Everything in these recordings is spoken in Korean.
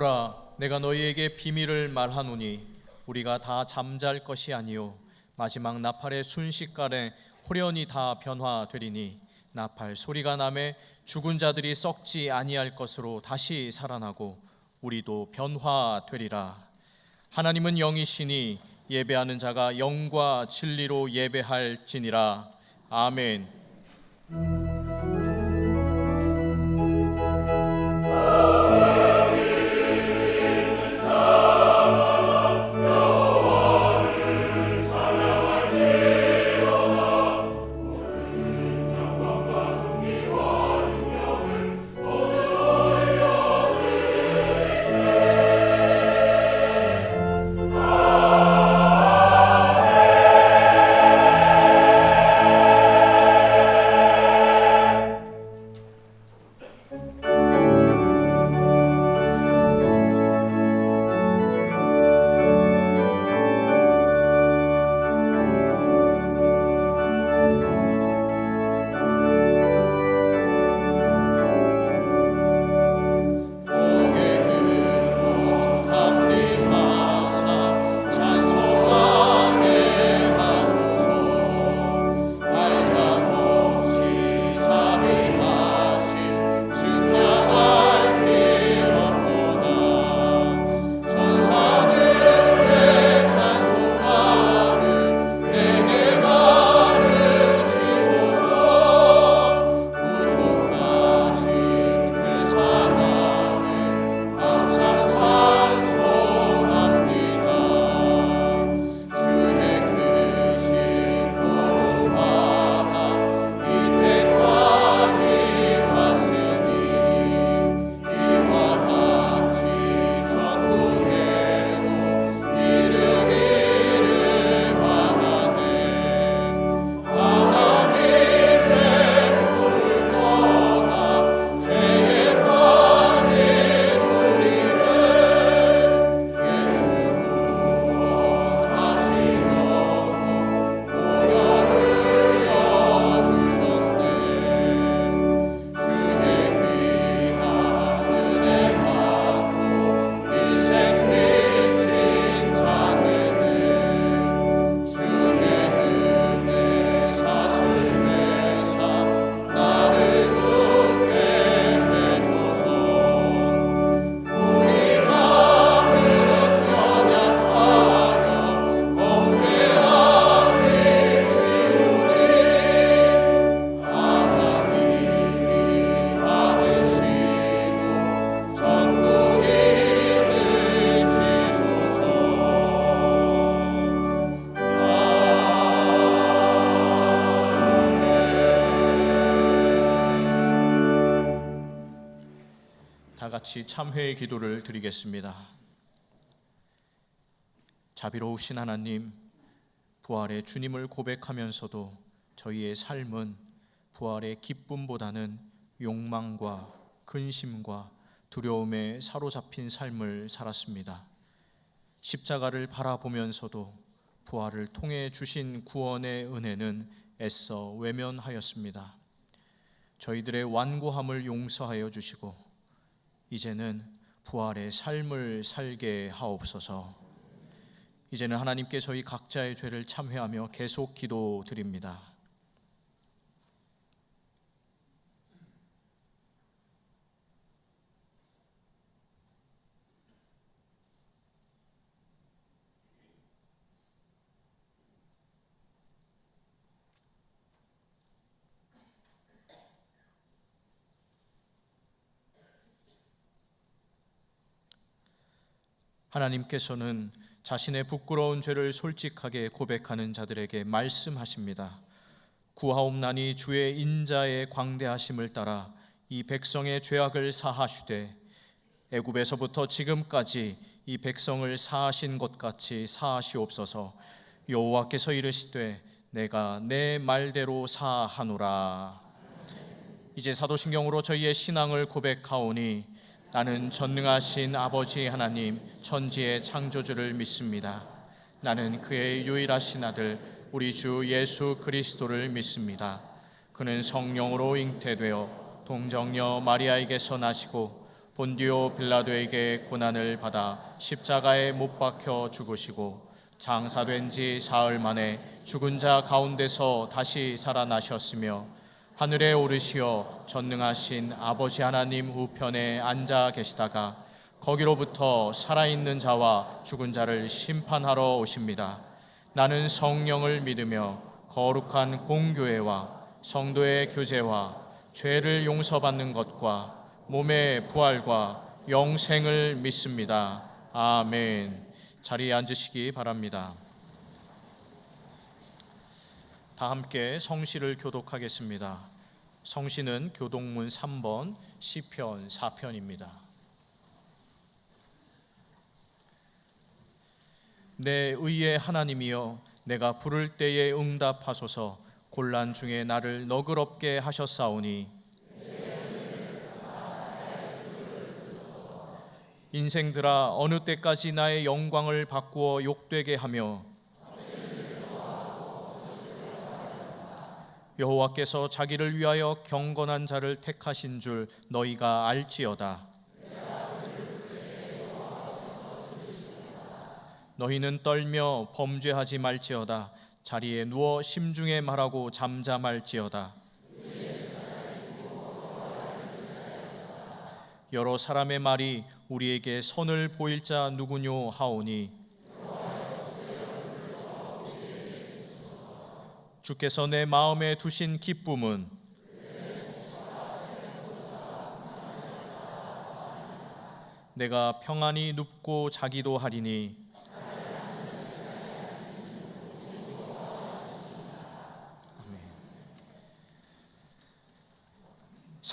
보라, 내가 너희에게 비밀을 말하노니 우리가 다 잠잘 것이 아니요 마지막 나팔의 순식간에 홀연히 다 변화되리니 나팔 소리가 나매 죽은 자들이 썩지 아니할 것으로 다시 살아나고 우리도 변화되리라. 하나님은 영이시니 예배하는 자가 영과 진리로 예배할지니라. 아멘. 다 같이 참회의 기도를 드리겠습니다. 자비로우신 하나님, 부활의 주님을 고백하면서도 저희의 삶은 부활의 기쁨보다는 욕망과 근심과 두려움에 사로잡힌 삶을 살았습니다. 십자가를 바라보면서도 부활을 통해 주신 구원의 은혜는 애써 외면하였습니다. 저희들의 완고함을 용서하여 주시고 이제는 부활의 삶을 살게 하옵소서. 이제는 하나님께 저희 각자의 죄를 참회하며 계속 기도드립니다. 하나님께서는 자신의 부끄러운 죄를 솔직하게 고백하는 자들에게 말씀하십니다. 구하옵나니 주의 인자의 광대하심을 따라 이 백성의 죄악을 사하시되 애굽에서부터 지금까지 이 백성을 사하신 것 같이 사하시옵소서. 여호와께서 이르시되 내가 내 말대로 사하노라. 이제 사도신경으로 저희의 신앙을 고백하오니 나는 전능하신 아버지 하나님 천지의 창조주를 믿습니다. 나는 그의 유일하신 아들 우리 주 예수 그리스도를 믿습니다. 그는 성령으로 잉태되어 동정녀 마리아에게서 나시고 본디오 빌라도에게 고난을 받아 십자가에 못 박혀 죽으시고 장사된 지 사흘 만에 죽은 자 가운데서 다시 살아나셨으며 하늘에 오르시어 전능하신 아버지 하나님 우편에 앉아 계시다가 거기로부터 살아있는 자와 죽은 자를 심판하러 오십니다. 나는 성령을 믿으며 거룩한 공교회와 성도의 교제와 죄를 용서받는 것과 몸의 부활과 영생을 믿습니다. 아멘. 자리에 앉으시기 바랍니다. 다 함께 성시를 교독하겠습니다. 성시는 교독문 3번 시편 4편입니다. 내 의의 하나님이여, 내가 부를 때에 응답하소서. 곤란 중에 나를 너그럽게 하셨사오니 인생들아, 어느 때까지 나의 영광을 바꾸어 욕되게 하며 여호와께서 자기를 위하여 경건한 자를 택하신 줄 너희가 알지어다. 너희는 떨며 범죄하지 말지어다. 자리에 누워 심중에 말하고 잠잠할지어다. 여러 사람의 말이 우리에게 선을 보일 자 누구뇨 하오니 주께서 내 마음에 두신 기쁨은 내가 평안히 눕고 자기도 하리니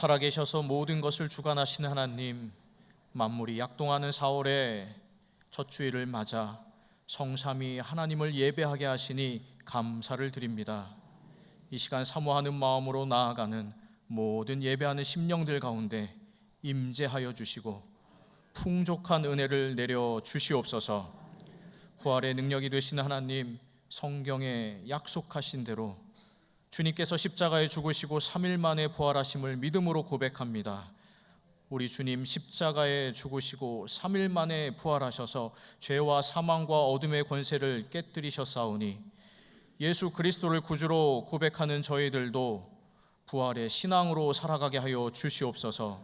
살아계셔서 모든 것을 주관하시는 하나님, 만물이 약동하는 4월에 첫 주일을 맞아 성삼위 하나님을 예배하게 하시니 감사를 드립니다. 이 시간 사모하는 마음으로 나아가는 모든 예배하는 심령들 가운데 임재하여 주시고 풍족한 은혜를 내려 주시옵소서. 부활의 능력이 되시는 하나님, 성경에 약속하신 대로 주님께서 십자가에 죽으시고 3일 만에 부활하심을 믿음으로 고백합니다. 우리 주님 십자가에 죽으시고 3일 만에 부활하셔서 죄와 사망과 어둠의 권세를 깨뜨리셨사오니 예수 그리스도를 구주로 고백하는 저희들도 부활의 신앙으로 살아가게 하여 주시옵소서.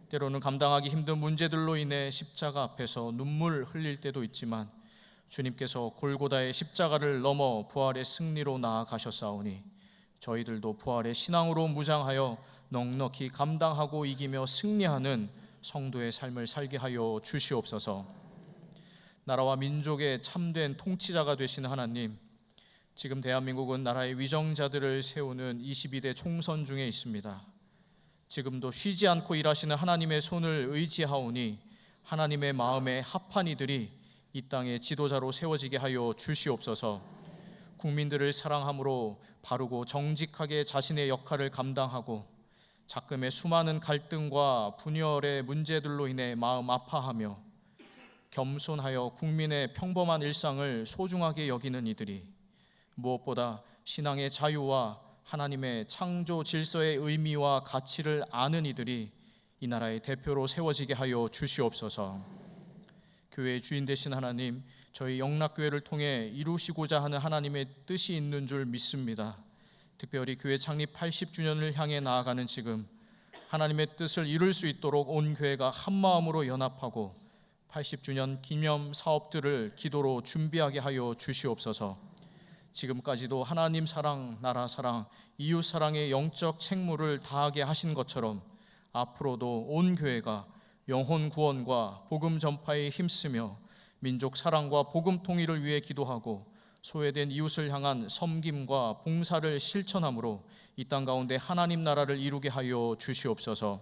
때로는 감당하기 힘든 문제들로 인해 십자가 앞에서 눈물 흘릴 때도 있지만 주님께서 골고다의 십자가를 넘어 부활의 승리로 나아가셨사오니 저희들도 부활의 신앙으로 무장하여 넉넉히 감당하고 이기며 승리하는 성도의 삶을 살게 하여 주시옵소서. 나라와 민족의 참된 통치자가 되시는 하나님, 지금 대한민국은 나라의 위정자들을 세우는 22대 총선 중에 있습니다. 지금도 쉬지 않고 일하시는 하나님의 손을 의지하오니 하나님의 마음에 합한 이들이 이 땅의 지도자로 세워지게 하여 주시옵소서. 국민들을 사랑함으로 바르고 정직하게 자신의 역할을 감당하고 작금의 수많은 갈등과 분열의 문제들로 인해 마음 아파하며 겸손하여 국민의 평범한 일상을 소중하게 여기는 이들이 무엇보다 신앙의 자유와 하나님의 창조 질서의 의미와 가치를 아는 이들이 이 나라의 대표로 세워지게 하여 주시옵소서. 교회의 주인 되신 하나님, 저희 영락교회를 통해 이루시고자 하는 하나님의 뜻이 있는 줄 믿습니다. 특별히 교회 창립 80주년을 향해 나아가는 지금 하나님의 뜻을 이룰 수 있도록 온 교회가 한마음으로 연합하고 80주년 기념 사업들을 기도로 준비하게 하여 주시옵소서. 지금까지도 하나님 사랑, 나라 사랑, 이웃 사랑의 영적 책무를 다하게 하신 것처럼 앞으로도 온 교회가 영혼 구원과 복음 전파에 힘쓰며 민족 사랑과 복음 통일을 위해 기도하고 소외된 이웃을 향한 섬김과 봉사를 실천함으로 이 땅 가운데 하나님 나라를 이루게 하여 주시옵소서.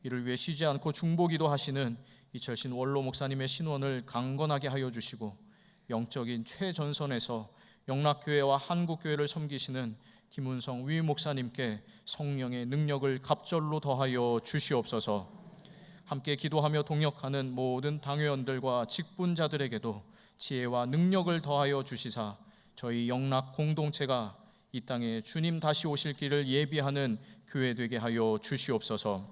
이를 위해 쉬지 않고 중보기도 하시는 이철신 원로 목사님의 신원을 강건하게 하여 주시고 영적인 최전선에서 영락교회와 한국교회를 섬기시는 김은성 위 목사님께 성령의 능력을 갑절로 더하여 주시옵소서. 함께 기도하며 동역하는 모든 당회원들과 직분자들에게도 지혜와 능력을 더하여 주시사 저희 영락 공동체가 이 땅에 주님 다시 오실 길을 예비하는 교회 되게 하여 주시옵소서.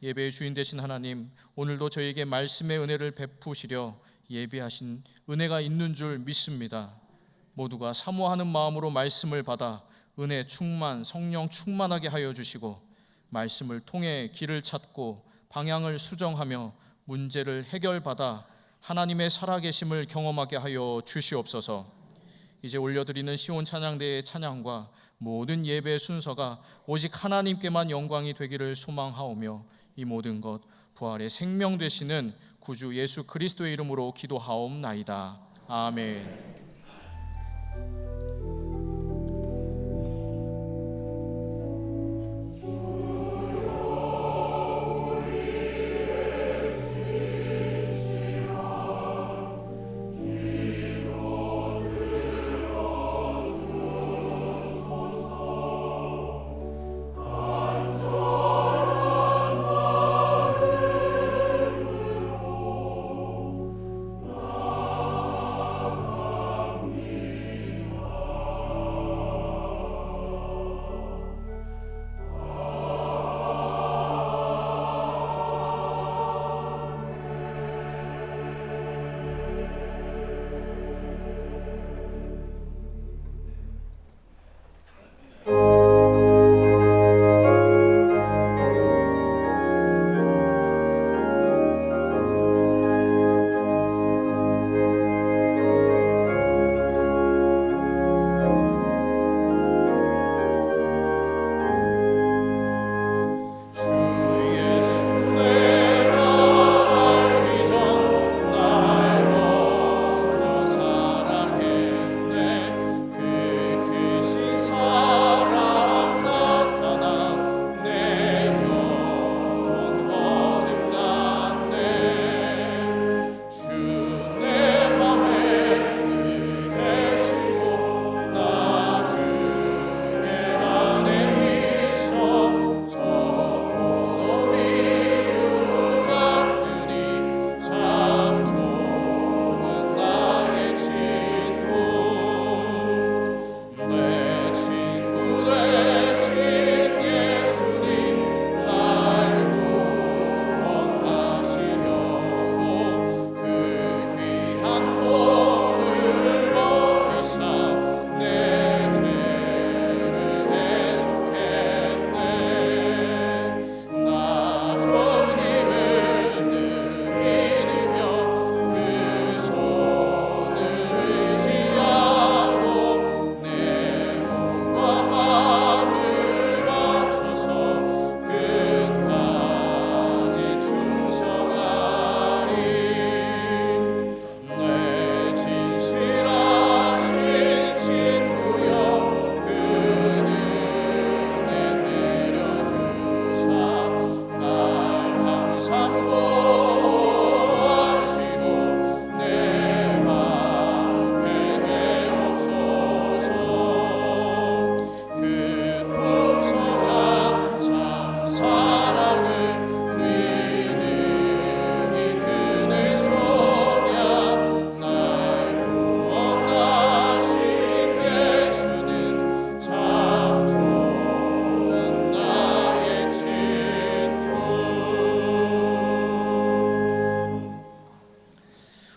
예배의 주인 되신 하나님, 오늘도 저에게 말씀의 은혜를 베푸시려 예비하신 은혜가 있는 줄 믿습니다. 모두가 사모하는 마음으로 말씀을 받아 은혜 충만, 성령 충만하게 하여 주시고 말씀을 통해 길을 찾고 방향을 수정하며 문제를 해결받아 하나님의 살아계심을 경험하게 하여 주시옵소서. 이제 올려드리는 시온 찬양대의 찬양과 모든 예배의 순서가 오직 하나님께만 영광이 되기를 소망하오며 이 모든 것 부활의 생명 되시는 구주 예수 그리스도의 이름으로 기도하옵나이다. 아멘.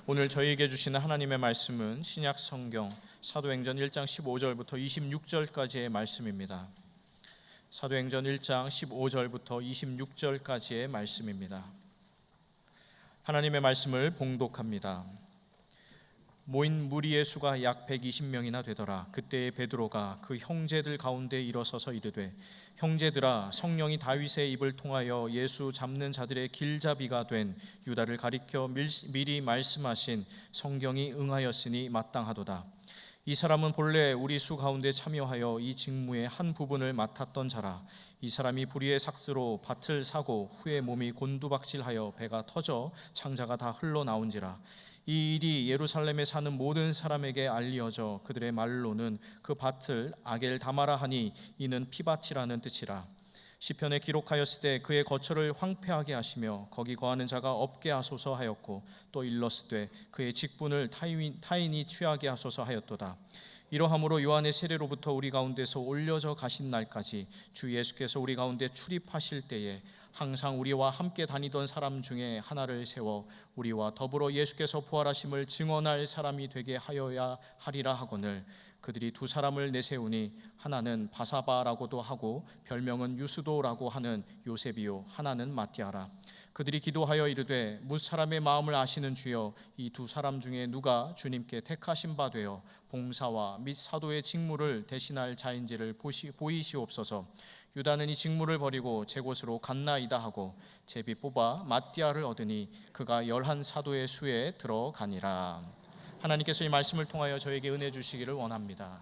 오늘 저희에게 주시는 하나님의 말씀은 신약 성경 사도행전 1장 15절부터 26절까지의 말씀입니다. 사도행전 1장 15절부터 26절까지의 말씀입니다. 하나님의 말씀을 봉독합니다. 모인 무리의 수가 약 120명이나 되더라. 그때에 베드로가 그 형제들 가운데 일어서서 이르되, 형제들아, 성령이 다윗의 입을 통하여 예수 잡는 자들의 길잡이가 된 유다를 가리켜 미리 말씀하신 성경이 응하였으니 마땅하도다. 이 사람은 본래 우리 수 가운데 참여하여 이 직무의 한 부분을 맡았던 자라. 이 사람이 불의의 삭스로 밭을 사고 후에 몸이 곤두박질하여 배가 터져 창자가 다 흘러나온지라. 이 일이 예루살렘에 사는 모든 사람에게 알려져 그들의 말로는 그 밭을 아겔다마라 하니 이는 피밭이라는 뜻이라. 시편에 기록하였을 때 그의 거처를 황폐하게 하시며 거기 거하는 자가 없게 하소서 하였고, 또 일렀으되 그의 직분을 타인이 취하게 하소서 하였도다. 이러함으로 요한의 세례로부터 우리 가운데서 올려져 가신 날까지 주 예수께서 우리 가운데 출입하실 때에 항상 우리와 함께 다니던 사람 중에 하나를 세워 우리와 더불어 예수께서 부활하심을 증언할 사람이 되게 하여야 하리라 하거늘 그들이 두 사람을 내세우니 하나는 바사바라고도 하고 별명은 유스도라고 하는 요셉이요 하나는 마띠아라. 그들이 기도하여 이르되 무사람의 마음을 아시는 주여 이 두 사람 중에 누가 주님께 택하신 바 되어 봉사와 및 사도의 직무를 대신할 자인지를 보이시옵소서. 유다는 이 직무를 버리고 제 곳으로 갔나이다 하고 제비 뽑아 마띠아를 얻으니 그가 11 사도의 수에 들어가니라. 하나님께서 이 말씀을 통하여 저에게 은혜 주시기를 원합니다.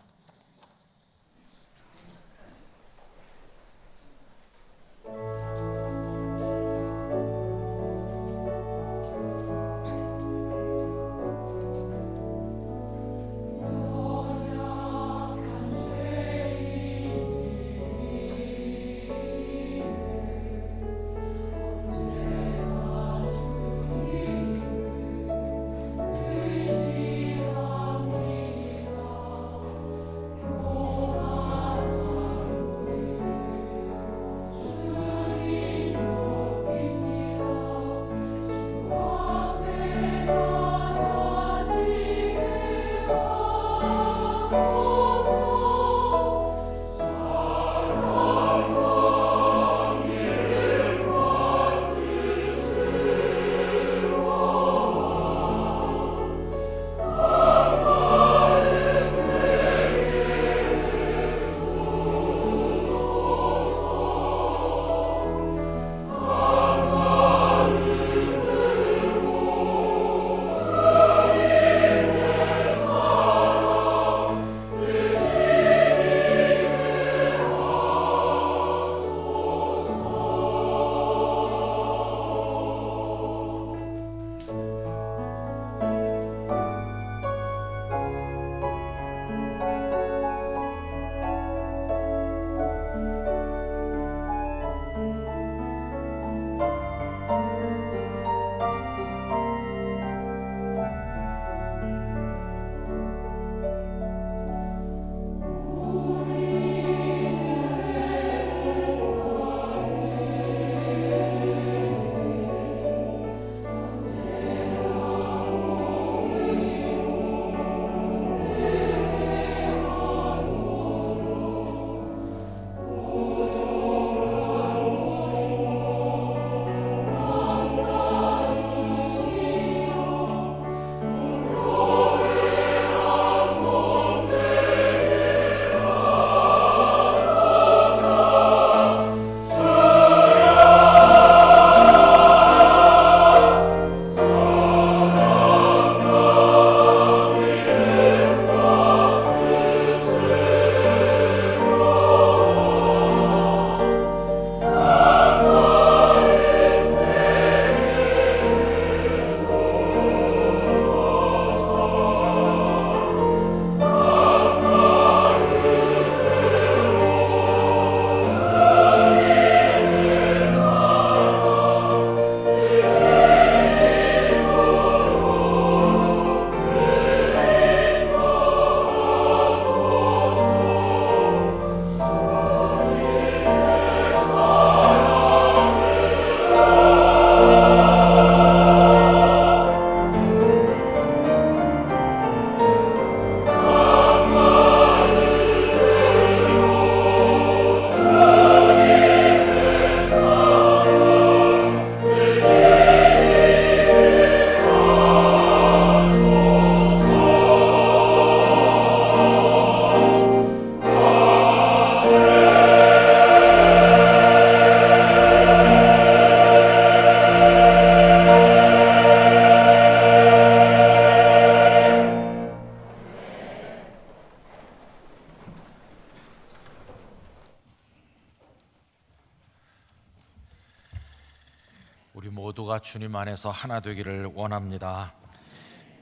우리 모두가 주님 안에서 하나 되기를 원합니다.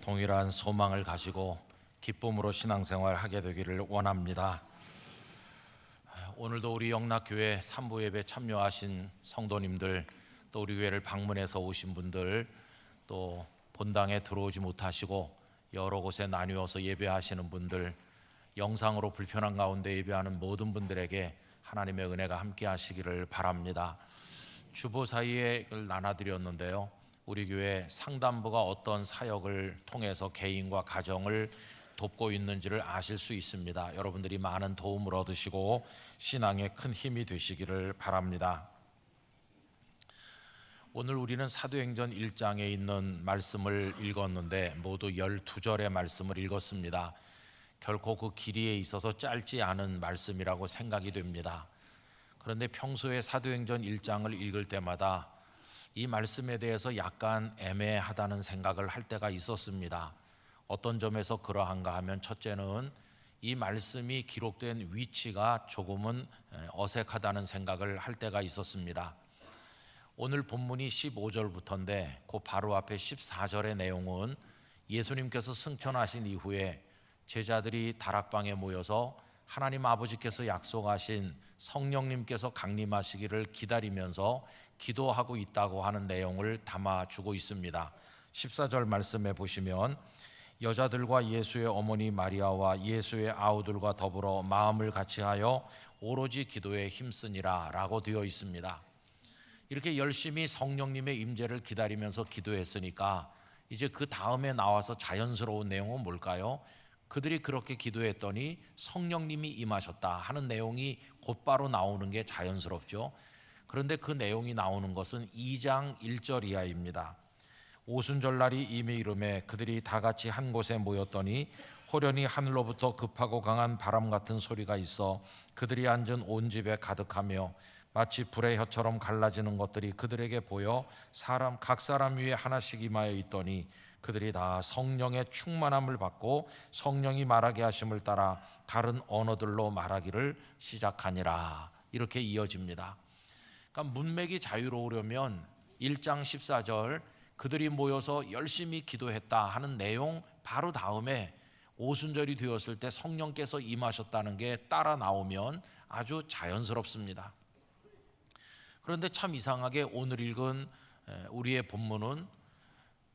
동일한 소망을 가지고 기쁨으로 신앙생활 하게 되기를 원합니다. 오늘도 우리 영락교회 3부 예배 참여하신 성도님들, 또 우리 교회를 방문해서 오신 분들, 또 본당에 들어오지 못하시고 여러 곳에 나뉘어서 예배하시는 분들, 영상으로 불편한 가운데 예배하는 모든 분들에게 하나님의 은혜가 함께 하시기를 바랍니다. 주보 사이를 나눠드렸는데요. 우리 교회 상담부가 어떤 사역을 통해서 개인과 가정을 돕고 있는지를 아실 수 있습니다. 여러분들이 많은 도움을 얻으시고 신앙에 큰 힘이 되시기를 바랍니다. 오늘 우리는 사도행전 1장에 있는 말씀을 읽었는데 모두 12절의 말씀을 읽었습니다. 결코 그 길이에 있어서 짧지 않은 말씀이라고 생각이 됩니다. 그런데 평소에 사도행전 1장을 읽을 때마다 이 말씀에 대해서 약간 애매하다는 생각을 할 때가 있었습니다. 어떤 점에서 그러한가 하면, 첫째는 이 말씀이 기록된 위치가 조금은 어색하다는 생각을 할 때가 있었습니다. 오늘 본문이 15절부터인데 그 바로 앞에 14절의 내용은 예수님께서 승천하신 이후에 제자들이 다락방에 모여서 하나님 아버지께서 약속하신 성령님께서 강림하시기를 기다리면서 기도하고 있다고 하는 내용을 담아주고 있습니다. 14절 말씀에 보시면 여자들과 예수의 어머니 마리아와 예수의 아우들과 더불어 마음을 같이하여 오로지 기도에 힘쓰니라 라고 되어 있습니다. 이렇게 열심히 성령님의 임재를 기다리면서 기도했으니까 이제 그 다음에 나와서 자연스러운 내용은 뭘까요? 그들이 그렇게 기도했더니 성령님이 임하셨다 하는 내용이 곧바로 나오는 게 자연스럽죠. 그런데 그 내용이 나오는 것은 2장 1절 이하입니다. 오순절날이 이미 이르매 그들이 다 같이 한 곳에 모였더니 호련히 하늘로부터 급하고 강한 바람 같은 소리가 있어 그들이 앉은 온 집에 가득하며 마치 불의 혀처럼 갈라지는 것들이 그들에게 보여 각 사람 위에 하나씩 임하여 있더니 그들이 다 성령의 충만함을 받고 성령이 말하게 하심을 따라 다른 언어들로 말하기를 시작하니라. 이렇게 이어집니다. 그러니까 문맥이 자유로우려면 1장 14절 그들이 모여서 열심히 기도했다 하는 내용 바로 다음에 오순절이 되었을 때 성령께서 임하셨다는 게 따라 나오면 아주 자연스럽습니다. 그런데 참 이상하게 오늘 읽은 우리의 본문은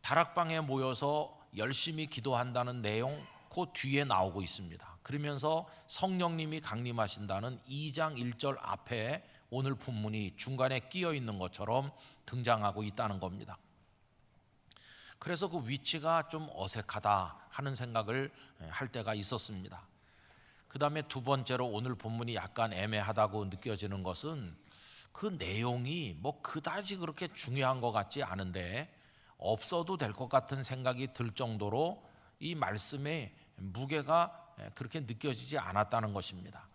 다락방에 모여서 열심히 기도한다는 내용 그 뒤에 나오고 있습니다. 그러면서 성령님이 강림하신다는 2장 1절 앞에 오늘 본문이 중간에 끼어 있는 것처럼 등장하고 있다는 겁니다. 그래서 그 위치가 좀 어색하다 하는 생각을 할 때가 있었습니다. 그 다음에 두 번째로 오늘 본문이 약간 애매하다고 느껴지는 것은 그 내용이 뭐 그다지 그렇게 중요한 것 같지 않은데 없어도 될 것 같은 생각이 들 정도로 이 말씀의 무게가 그렇게 느껴지지 않았다는 것입니다.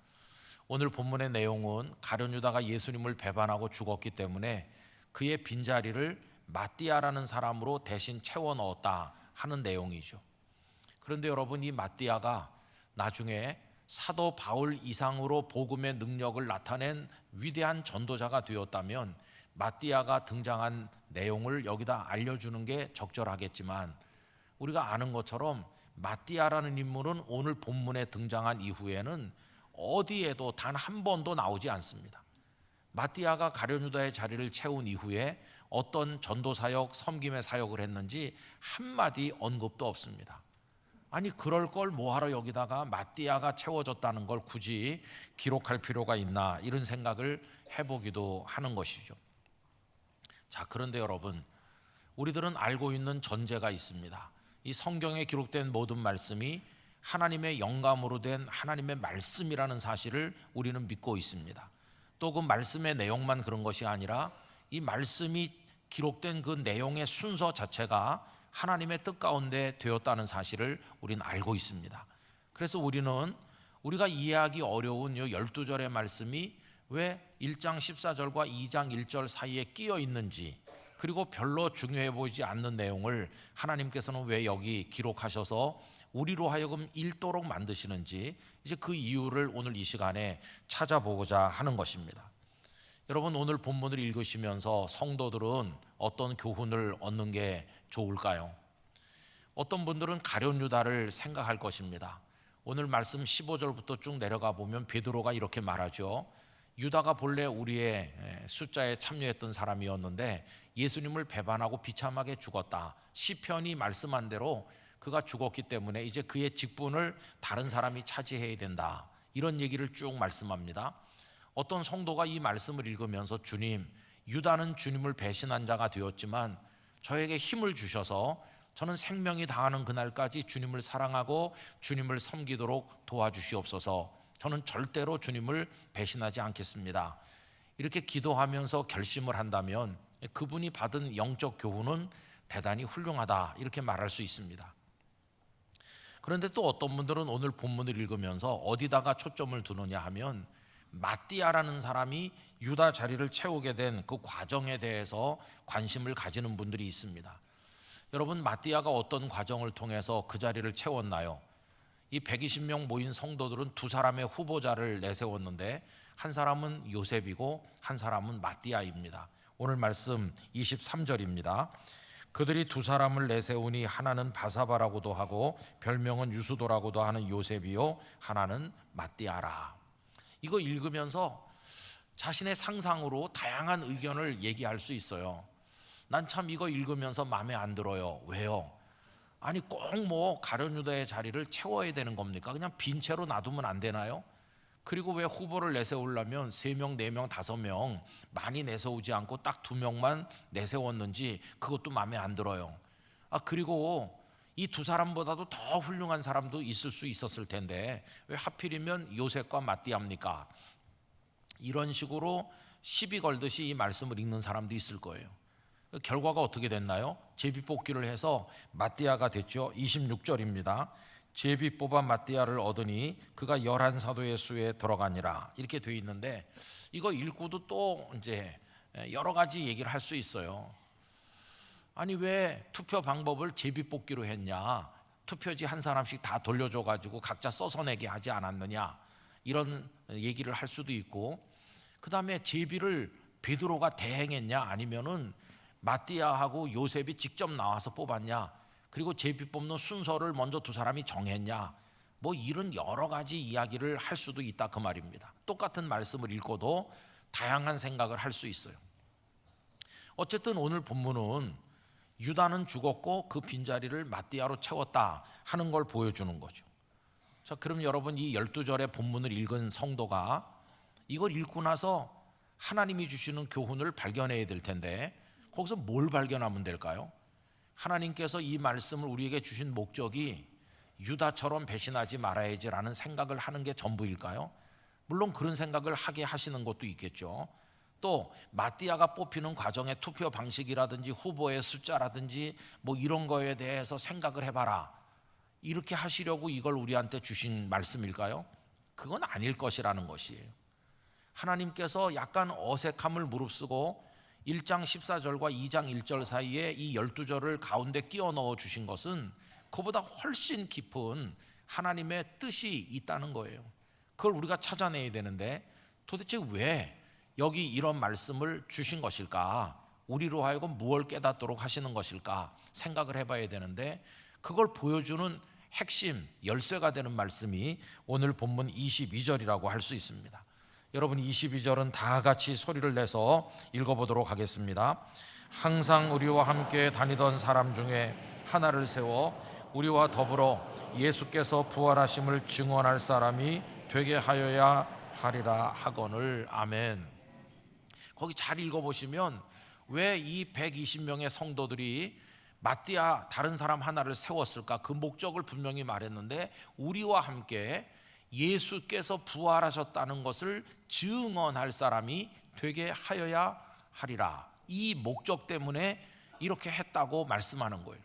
오늘 본문의 내용은 가룟 유다가 예수님을 배반하고 죽었기 때문에 그의 빈자리를 마띠아라는 사람으로 대신 채워 넣었다 하는 내용이죠. 그런데 여러분, 이 마띠아가 나중에 사도 바울 이상으로 복음의 능력을 나타낸 위대한 전도자가 되었다면 마띠아가 등장한 내용을 여기다 알려주는 게 적절하겠지만, 우리가 아는 것처럼 마띠아라는 인물은 오늘 본문에 등장한 이후에는 어디에도 단 한 번도 나오지 않습니다. 마띠아가 가룟 유다의 자리를 채운 이후에 어떤 전도 사역, 섬김의 사역을 했는지 한마디 언급도 없습니다. 아니, 그럴 걸 뭐하러 여기다가 마띠아가 채워졌다는 걸 굳이 기록할 필요가 있나, 이런 생각을 해보기도 하는 것이죠. 자, 그런데 여러분, 우리들은 알고 있는 전제가 있습니다. 이 성경에 기록된 모든 말씀이 하나님의 영감으로 된 하나님의 말씀이라는 사실을 우리는 믿고 있습니다. 또 그 말씀의 내용만 그런 것이 아니라 이 말씀이 기록된 그 내용의 순서 자체가 하나님의 뜻 가운데 되었다는 사실을 우리는 알고 있습니다. 그래서 우리가 이해하기 어려운 이 12절의 말씀이 왜 1장 14절과 2장 1절 사이에 끼어 있는지, 그리고 별로 중요해 보이지 않는 내용을 하나님께서는 왜 여기 기록하셔서 우리로 하여금 읽도록 만드시는지, 이제 그 이유를 오늘 이 시간에 찾아보고자 하는 것입니다. 여러분, 오늘 본문을 읽으시면서 성도들은 어떤 교훈을 얻는 게 좋을까요? 어떤 분들은 가룟 유다를 생각할 것입니다. 오늘 말씀 15절부터 쭉 내려가 보면 베드로가 이렇게 말하죠. 유다가 본래 우리의 숫자에 참여했던 사람이었는데 예수님을 배반하고 비참하게 죽었다. 시편이 말씀한 대로 그가 죽었기 때문에 이제 그의 직분을 다른 사람이 차지해야 된다. 이런 얘기를 쭉 말씀합니다. 어떤 성도가 이 말씀을 읽으면서 주님, 유다는 주님을 배신한 자가 되었지만 저에게 힘을 주셔서 저는 생명이 다하는 그날까지 주님을 사랑하고 주님을 섬기도록 도와주시옵소서. 저는 절대로 주님을 배신하지 않겠습니다. 이렇게 기도하면서 결심을 한다면 그분이 받은 영적 교훈은 대단히 훌륭하다, 이렇게 말할 수 있습니다. 그런데 또 어떤 분들은 오늘 본문을 읽으면서 어디다가 초점을 두느냐 하면 마띠아라는 사람이 유다 자리를 채우게 된 그 과정에 대해서 관심을 가지는 분들이 있습니다. 여러분, 마띠아가 어떤 과정을 통해서 그 자리를 채웠나요? 이 120명 모인 성도들은 두 사람의 후보자를 내세웠는데 한 사람은 요셉이고 한 사람은 마띠아입니다. 오늘 말씀 23절입니다. 그들이 두 사람을 내세우니 하나는 바사바라고도 하고 별명은 유수도라고도 하는 요셉이요 하나는 마띠아라. 이거 읽으면서 자신의 상상으로 다양한 의견을 얘기할 수 있어요. 난 참 이거 읽으면서 마음에 안 들어요. 왜요? 아니 꼭 뭐 가룟유다의 자리를 채워야 되는 겁니까? 그냥 빈 채로 놔두면 안 되나요? 그리고 왜 후보를 내세우려면 3명, 4명, 5명 많이 내세우지 않고 딱 2명만 내세웠는지 그것도 마음에 안 들어요. 그리고 이 두 사람보다도 더 훌륭한 사람도 있을 수 있었을 텐데 왜 하필이면 요셉과 마띠아입니까? 이런 식으로 시비 걸듯이 이 말씀을 읽는 사람도 있을 거예요. 결과가 어떻게 됐나요? 제비뽑기를 해서 마띠아가 됐죠. 26절입니다. 제비 뽑아 마띠아를 얻으니 그가 11사도의 수에 들어가니라, 이렇게 돼 있는데 이거 읽고도 또 이제 여러 가지 얘기를 할 수 있어요. 아니 왜 투표 방법을 제비뽑기로 했냐? 투표지 한 사람씩 다 돌려줘 가지고 각자 써서 내게 하지 않았느냐? 이런 얘기를 할 수도 있고, 그 다음에 제비를 베드로가 대행했냐 아니면은 마띠아하고 요셉이 직접 나와서 뽑았냐, 그리고 제비 뽑는 순서를 먼저 두 사람이 정했냐, 뭐 이런 여러 가지 이야기를 할 수도 있다, 그 말입니다. 똑같은 말씀을 읽고도 다양한 생각을 할 수 있어요. 어쨌든 오늘 본문은 유다는 죽었고 그 빈자리를 마띠아로 채웠다 하는 걸 보여주는 거죠. 자, 그럼 여러분 이 12절의 본문을 읽은 성도가 이걸 읽고 나서 하나님이 주시는 교훈을 발견해야 될 텐데 거기서 뭘 발견하면 될까요? 하나님께서 이 말씀을 우리에게 주신 목적이 유다처럼 배신하지 말아야지라는 생각을 하는 게 전부일까요? 물론 그런 생각을 하게 하시는 것도 있겠죠. 또 마띠아가 뽑히는 과정의 투표 방식이라든지 후보의 숫자라든지 뭐 이런 거에 대해서 생각을 해봐라, 이렇게 하시려고 이걸 우리한테 주신 말씀일까요? 그건 아닐 것이라는 것이에요. 하나님께서 약간 어색함을 무릅쓰고 1장 14절과 2장 1절 사이에 이 12절을 가운데 끼워 넣어 주신 것은 그보다 훨씬 깊은 하나님의 뜻이 있다는 거예요. 그걸 우리가 찾아내야 되는데 도대체 왜 여기 이런 말씀을 주신 것일까? 우리로 하여금 무엇을 깨닫도록 하시는 것일까? 생각을 해봐야 되는데 그걸 보여주는 핵심 열쇠가 되는 말씀이 오늘 본문 22절이라고 할 수 있습니다. 여러분 22절은 다 같이 소리를 내서 읽어보도록 하겠습니다. 항상 우리와 함께 다니던 사람 중에 하나를 세워 우리와 더불어 예수께서 부활하심을 증언할 사람이 되게 하여야 하리라 하거늘. 아멘. 거기 잘 읽어보시면 왜 이 120명의 성도들이 마띠아 다른 사람 하나를 세웠을까? 그 목적을 분명히 말했는데 우리와 함께 예수께서 부활하셨다는 것을 증언할 사람이 되게 하여야 하리라, 이 목적 때문에 이렇게 했다고 말씀하는 거예요.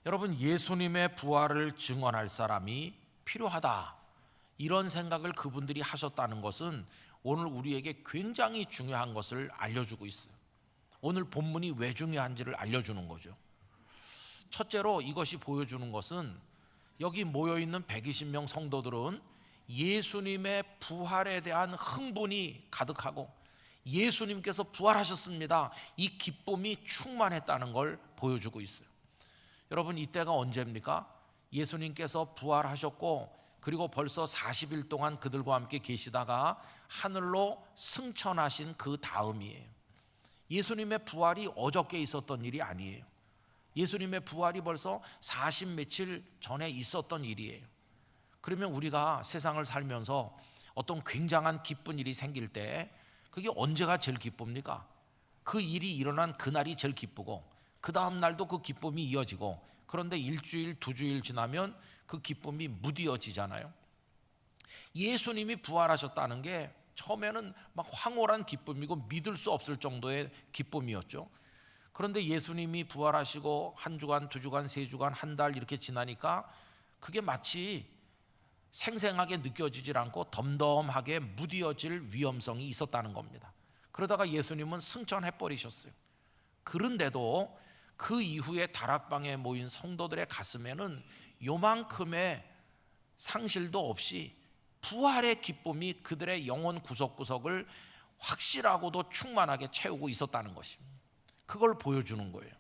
여러분, 예수님의 부활을 증언할 사람이 필요하다, 이런 생각을 그분들이 하셨다는 것은 오늘 우리에게 굉장히 중요한 것을 알려주고 있어요. 오늘 본문이 왜 중요한지를 알려주는 거죠. 첫째로 이것이 보여주는 것은 여기 모여있는 120명 성도들은 예수님의 부활에 대한 흥분이 가득하고 예수님께서 부활하셨습니다, 이 기쁨이 충만했다는 걸 보여주고 있어요. 여러분, 이때가 언제입니까? 예수님께서 부활하셨고 그리고 벌써 40일 동안 그들과 함께 계시다가 하늘로 승천하신 그 다음이에요. 예수님의 부활이 어저께 있었던 일이 아니에요. 예수님의 부활이 벌써 40 며칠 전에 있었던 일이에요. 그러면 우리가 세상을 살면서 어떤 굉장한 기쁜 일이 생길 때 그게 언제가 제일 기쁩니까? 그 일이 일어난 그날이 제일 기쁘고 그 다음 날도 그 기쁨이 이어지고, 그런데 일주일, 2주일 지나면 그 기쁨이 무뎌지잖아요. 예수님이 부활하셨다는 게 처음에는 막 황홀한 기쁨이고 믿을 수 없을 정도의 기쁨이었죠. 그런데 예수님이 부활하시고 1주간, 2주간, 3주간, 1달 이렇게 지나니까 그게 마치 생생하게 느껴지질 않고 덤덤하게 무뎌질 위험성이 있었다는 겁니다. 그러다가 예수님은 승천해버리셨어요. 그런데도 그 이후에 다락방에 모인 성도들의 가슴에는 요만큼의 상실도 없이 부활의 기쁨이 그들의 영혼 구석구석을 확실하고도 충만하게 채우고 있었다는 것입니다. 그걸 보여주는 거예요.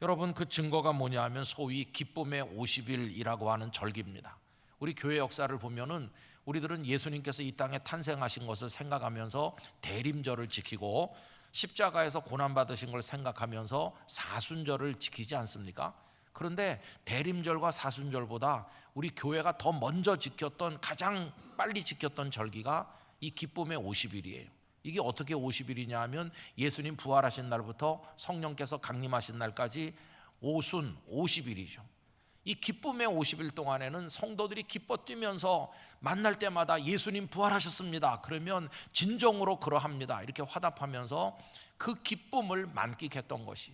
여러분, 그 증거가 뭐냐 하면 소위 기쁨의 50일이라고 하는 절기입니다. 우리 교회 역사를 보면은 우리들은 예수님께서 이 땅에 탄생하신 것을 생각하면서 대림절을 지키고 십자가에서 고난받으신 걸 생각하면서 사순절을 지키지 않습니까? 그런데 대림절과 사순절보다 우리 교회가 더 먼저 지켰던, 가장 빨리 지켰던 절기가 이 기쁨의 50일이에요. 이게 어떻게 50일이냐 하면 예수님 부활하신 날부터 성령께서 강림하신 날까지 오순 50일이죠. 이 기쁨의 50일 동안에는 성도들이 기뻐 뛰면서 만날 때마다 예수님 부활하셨습니다, 그러면 진정으로 그러합니다, 이렇게 화답하면서 그 기쁨을 만끽했던 것이,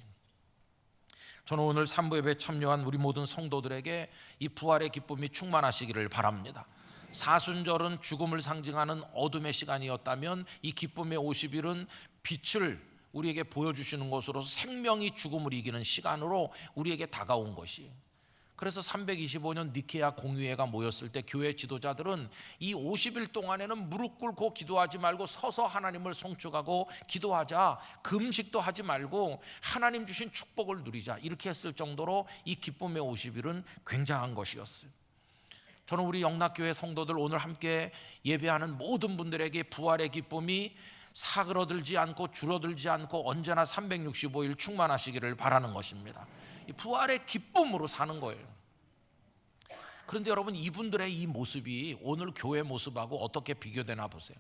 저는 오늘 산부 예배에 참여한 우리 모든 성도들에게 이 부활의 기쁨이 충만하시기를 바랍니다. 사순절은 죽음을 상징하는 어둠의 시간이었다면 이 기쁨의 50일은 빛을 우리에게 보여주시는 것으로서 생명이 죽음을 이기는 시간으로 우리에게 다가온 것이에요. 그래서 325년 니케아 공의회가 모였을 때 교회 지도자들은 이 50일 동안에는 무릎 꿇고 기도하지 말고 서서 하나님을 송축하고 기도하자, 금식도 하지 말고 하나님 주신 축복을 누리자, 이렇게 했을 정도로 이 기쁨의 50일은 굉장한 것이었어요. 저는 우리 영락교회 성도들, 오늘 함께 예배하는 모든 분들에게 부활의 기쁨이 사그러들지 않고 줄어들지 않고 언제나 365일 충만하시기를 바라는 것입니다. 이 부활의 기쁨으로 사는 거예요. 그런데 여러분, 이분들의 이 모습이 오늘 교회 모습하고 어떻게 비교되나 보세요.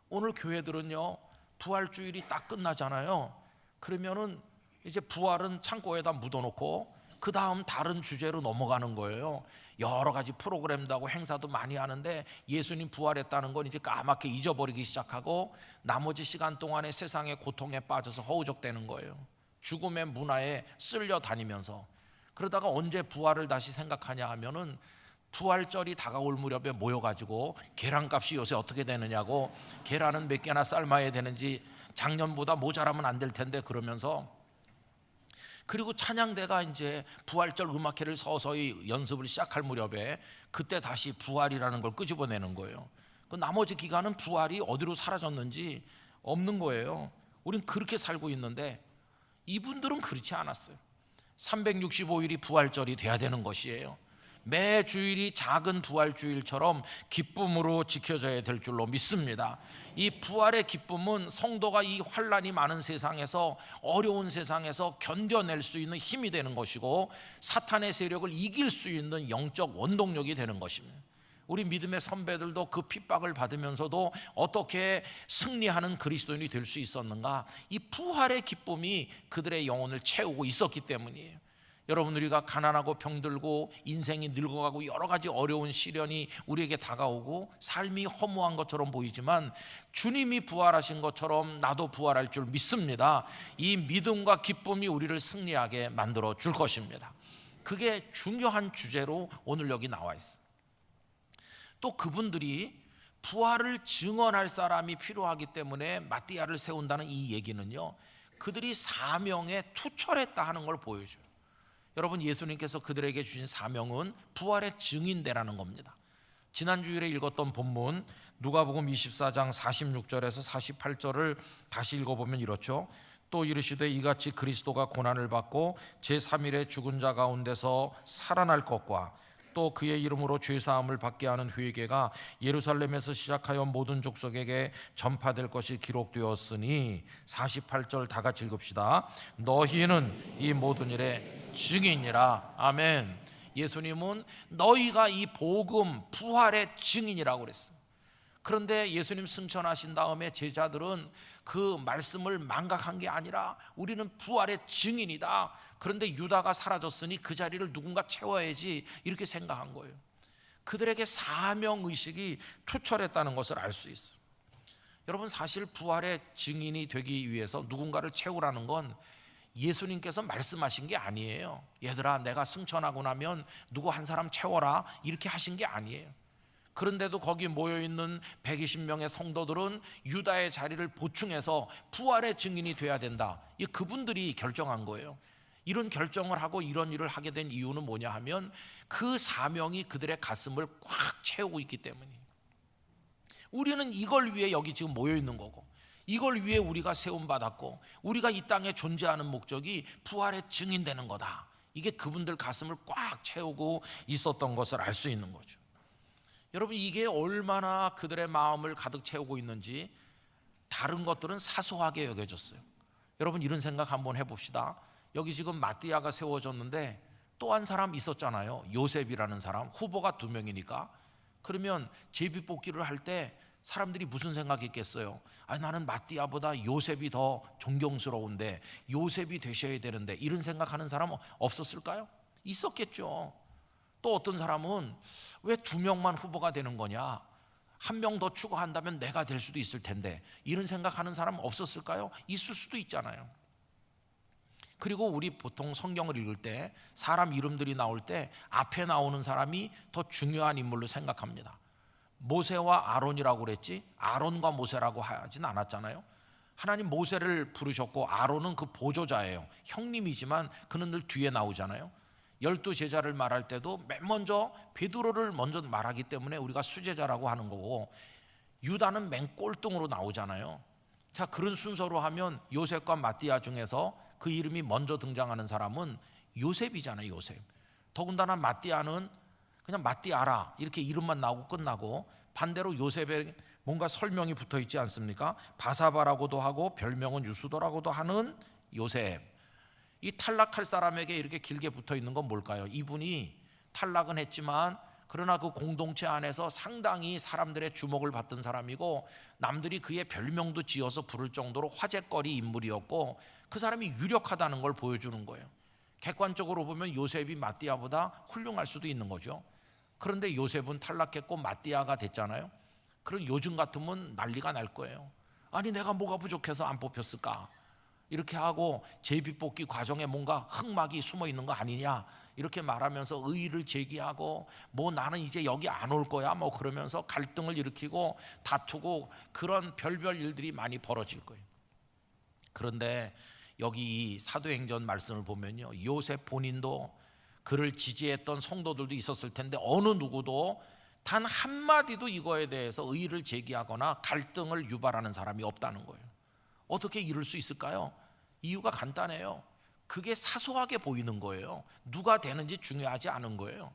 오늘 교회들은요, 부활주일이 딱 끝나잖아요. 그러면은 이제 부활은 창고에다 묻어놓고 그 다음 다른 주제로 넘어가는 거예요. 여러 가지 프로그램도 하고 행사도 많이 하는데 예수님 부활했다는 건 이제 까맣게 잊어버리기 시작하고 나머지 시간 동안에 세상의 고통에 빠져서 허우적대는 거예요. 죽음의 문화에 쓸려 다니면서. 그러다가 언제 부활을 다시 생각하냐 하면은 부활절이 다가올 무렵에 모여가지고 계란값이 요새 어떻게 되느냐고, 계란은 몇 개나 삶아야 되는지, 작년보다 모자라면 안 될 텐데 그러면서, 그리고 찬양대가 이제 부활절 음악회를 서서히 연습을 시작할 무렵에 그때 다시 부활이라는 걸 끄집어내는 거예요. 그 나머지 기간은 부활이 어디로 사라졌는지 없는 거예요. 우린 그렇게 살고 있는데 이분들은 그렇지 않았어요. 365일이 부활절이 돼야 되는 것이에요. 매 주일이 작은 부활주일처럼 기쁨으로 지켜져야 될 줄로 믿습니다. 이 부활의 기쁨은 성도가 이 환난이 많은 세상에서, 어려운 세상에서 견뎌낼 수 있는 힘이 되는 것이고 사탄의 세력을 이길 수 있는 영적 원동력이 되는 것입니다. 우리 믿음의 선배들도 그 핍박을 받으면서도 어떻게 승리하는 그리스도인이 될 수 있었는가? 이 부활의 기쁨이 그들의 영혼을 채우고 있었기 때문이에요. 여러분, 우리가 가난하고 병들고 인생이 늙어가고 여러 가지 어려운 시련이 우리에게 다가오고 삶이 허무한 것처럼 보이지만 주님이 부활하신 것처럼 나도 부활할 줄 믿습니다. 이 믿음과 기쁨이 우리를 승리하게 만들어 줄 것입니다. 그게 중요한 주제로 오늘 여기 나와 있어요. 또 그분들이 부활을 증언할 사람이 필요하기 때문에 마띠아를 세운다는 이 얘기는요, 그들이 사명에 투철했다 하는 걸 보여줘요. 여러분, 예수님께서 그들에게 주신 사명은 부활의 증인되라는 겁니다. 지난 주일에 읽었던 본문 누가복음 24장 46절에서 48절을 다시 읽어보면 이렇죠. 또 이르시되 이같이 그리스도가 고난을 받고 제3일에 죽은 자 가운데서 살아날 것과 또 그의 이름으로 죄사함을 받게 하는 회개가 예루살렘에서 시작하여 모든 족속에게 전파될 것이 기록되었으니, 48절 다 같이 읽읍시다. 너희는 이 모든 일의 증인이라. 아멘. 예수님은 너희가 이 복음 부활의 증인이라고 그랬어요. 그런데 예수님 승천하신 다음에 제자들은 그 말씀을 망각한 게 아니라 우리는 부활의 증인이다. 그런데 유다가 사라졌으니 그 자리를 누군가 채워야지 이렇게 생각한 거예요. 그들에게 사명의식이 투철했다는 것을 알 수 있어요. 여러분, 사실 부활의 증인이 되기 위해서 누군가를 채우라는 건 예수님께서 말씀하신 게 아니에요. 얘들아, 내가 승천하고 나면 누구 한 사람 채워라 이렇게 하신 게 아니에요. 그런데도 거기 모여있는 120명의 성도들은 유다의 자리를 보충해서 부활의 증인이 돼야 된다. 이 그분들이 결정한 거예요. 이런 결정을 하고 이런 일을 하게 된 이유는 뭐냐 하면 그 사명이 그들의 가슴을 꽉 채우고 있기 때문이에요. 우리는 이걸 위해 여기 지금 모여 있는 거고, 이걸 위해 우리가 세움받았고, 우리가 이 땅에 존재하는 목적이 부활의 증인되는 거다. 이게 그분들 가슴을 꽉 채우고 있었던 것을 알 수 있는 거죠. 여러분, 이게 얼마나 그들의 마음을 가득 채우고 있는지 다른 것들은 사소하게 여겨졌어요. 여러분, 이런 생각 한번 해봅시다. 여기 지금 마띠아가 세워졌는데 또 한 사람 있었잖아요. 요셉이라는 사람. 후보가 2명이니까. 그러면 제비뽑기를 할 때 사람들이 무슨 생각했겠어요? 아니, 나는 마띠아보다 요셉이 더 존경스러운데 요셉이 되셔야 되는데, 이런 생각하는 사람은 없었을까요? 있었겠죠. 또 어떤 사람은 왜 2명만 후보가 되는 거냐, 1명 더 추가한다면 내가 될 수도 있을 텐데, 이런 생각하는 사람은 없었을까요? 있을 수도 있잖아요. 그리고 우리 보통 성경을 읽을 때 사람 이름들이 나올 때 앞에 나오는 사람이 더 중요한 인물로 생각합니다. 모세와 아론이라고 그랬지 아론과 모세라고 하진 않았잖아요. 하나님 모세를 부르셨고 아론은 그 보조자예요. 형님이지만 그는 늘 뒤에 나오잖아요. 12제자를 말할 때도 맨 먼저 베드로를 먼저 말하기 때문에 우리가 수제자라고 하는 거고, 유다는 맨 꼴등으로 나오잖아요. 자, 그런 순서로 하면 요셉과 마띠아 중에서 그 이름이 먼저 등장하는 사람은 요셉이잖아요. 요셉. 더군다나 마띠아는 그냥 마띠아라 이렇게 이름만 나오고 끝나고, 반대로 요셉에 뭔가 설명이 붙어 있지 않습니까? 바사바라고도 하고 별명은 유수도라고도 하는 요셉. 이 탈락할 사람에게 이렇게 길게 붙어 있는 건 뭘까요? 이분이 탈락은 했지만 그러나 그 공동체 안에서 상당히 사람들의 주목을 받던 사람이고, 남들이 그의 별명도 지어서 부를 정도로 화제거리 인물이었고, 그 사람이 유력하다는 걸 보여주는 거예요. 객관적으로 보면 요셉이 마띠아보다 훌륭할 수도 있는 거죠. 그런데 요셉은 탈락했고 마띠아가 됐잖아요. 그럼 요즘 같으면 난리가 날 거예요. 아니, 내가 뭐가 부족해서 안 뽑혔을까? 이렇게 하고 제비뽑기 과정에 뭔가 흑막이 숨어 있는 거 아니냐, 이렇게 말하면서 의의를 제기하고, 뭐 나는 이제 여기 안 올 거야 뭐 그러면서 갈등을 일으키고 다투고, 그런 별별 일들이 많이 벌어질 거예요. 그런데 여기 이 사도행전 말씀을 보면요, 요셉 본인도 그를 지지했던 성도들도 있었을 텐데 어느 누구도 단 한마디도 이거에 대해서 의의를 제기하거나 갈등을 유발하는 사람이 없다는 거예요. 어떻게 이럴 수 있을까요? 이유가 간단해요. 그게 사소하게 보이는 거예요. 누가 되는지 중요하지 않은 거예요.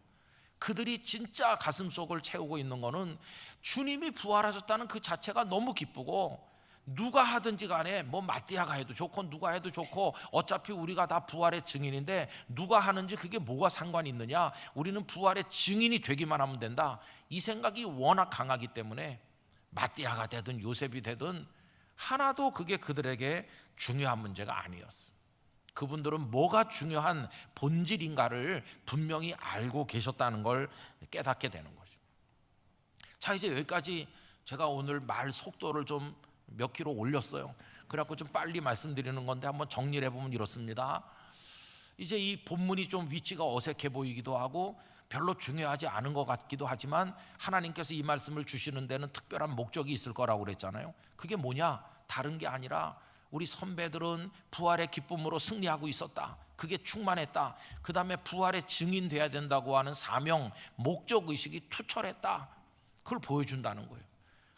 그들이 진짜 가슴속을 채우고 있는 거는 주님이 부활하셨다는 그 자체가 너무 기쁘고, 누가 하든지 간에 뭐 마띠아가 해도 좋고 누가 해도 좋고 어차피 우리가 다 부활의 증인인데 누가 하는지 그게 뭐가 상관이 있느냐, 우리는 부활의 증인이 되기만 하면 된다, 이 생각이 워낙 강하기 때문에 마띠아가 되든 요셉이 되든 하나도 그게 그들에게 중요한 문제가 아니었어. 그분들은 뭐가 중요한 본질인가를 분명히 알고 계셨다는 걸 깨닫게 되는 거죠. 자, 이제 여기까지 제가 오늘 말 속도를 좀 몇 킬로 올렸어요. 그래갖고 좀 빨리 말씀드리는 건데 한번 정리를 해보면 이렇습니다. 이제 이 본문이 좀 위치가 어색해 보이기도 하고 별로 중요하지 않은 것 같기도 하지만, 하나님께서 이 말씀을 주시는 데는 특별한 목적이 있을 거라고 그랬잖아요. 그게 뭐냐? 다른 게 아니라 우리 선배들은 부활의 기쁨으로 승리하고 있었다, 그게 충만했다, 그 다음에 부활의 증인 돼야 된다고 하는 사명, 목적의식이 투철했다, 그걸 보여준다는 거예요.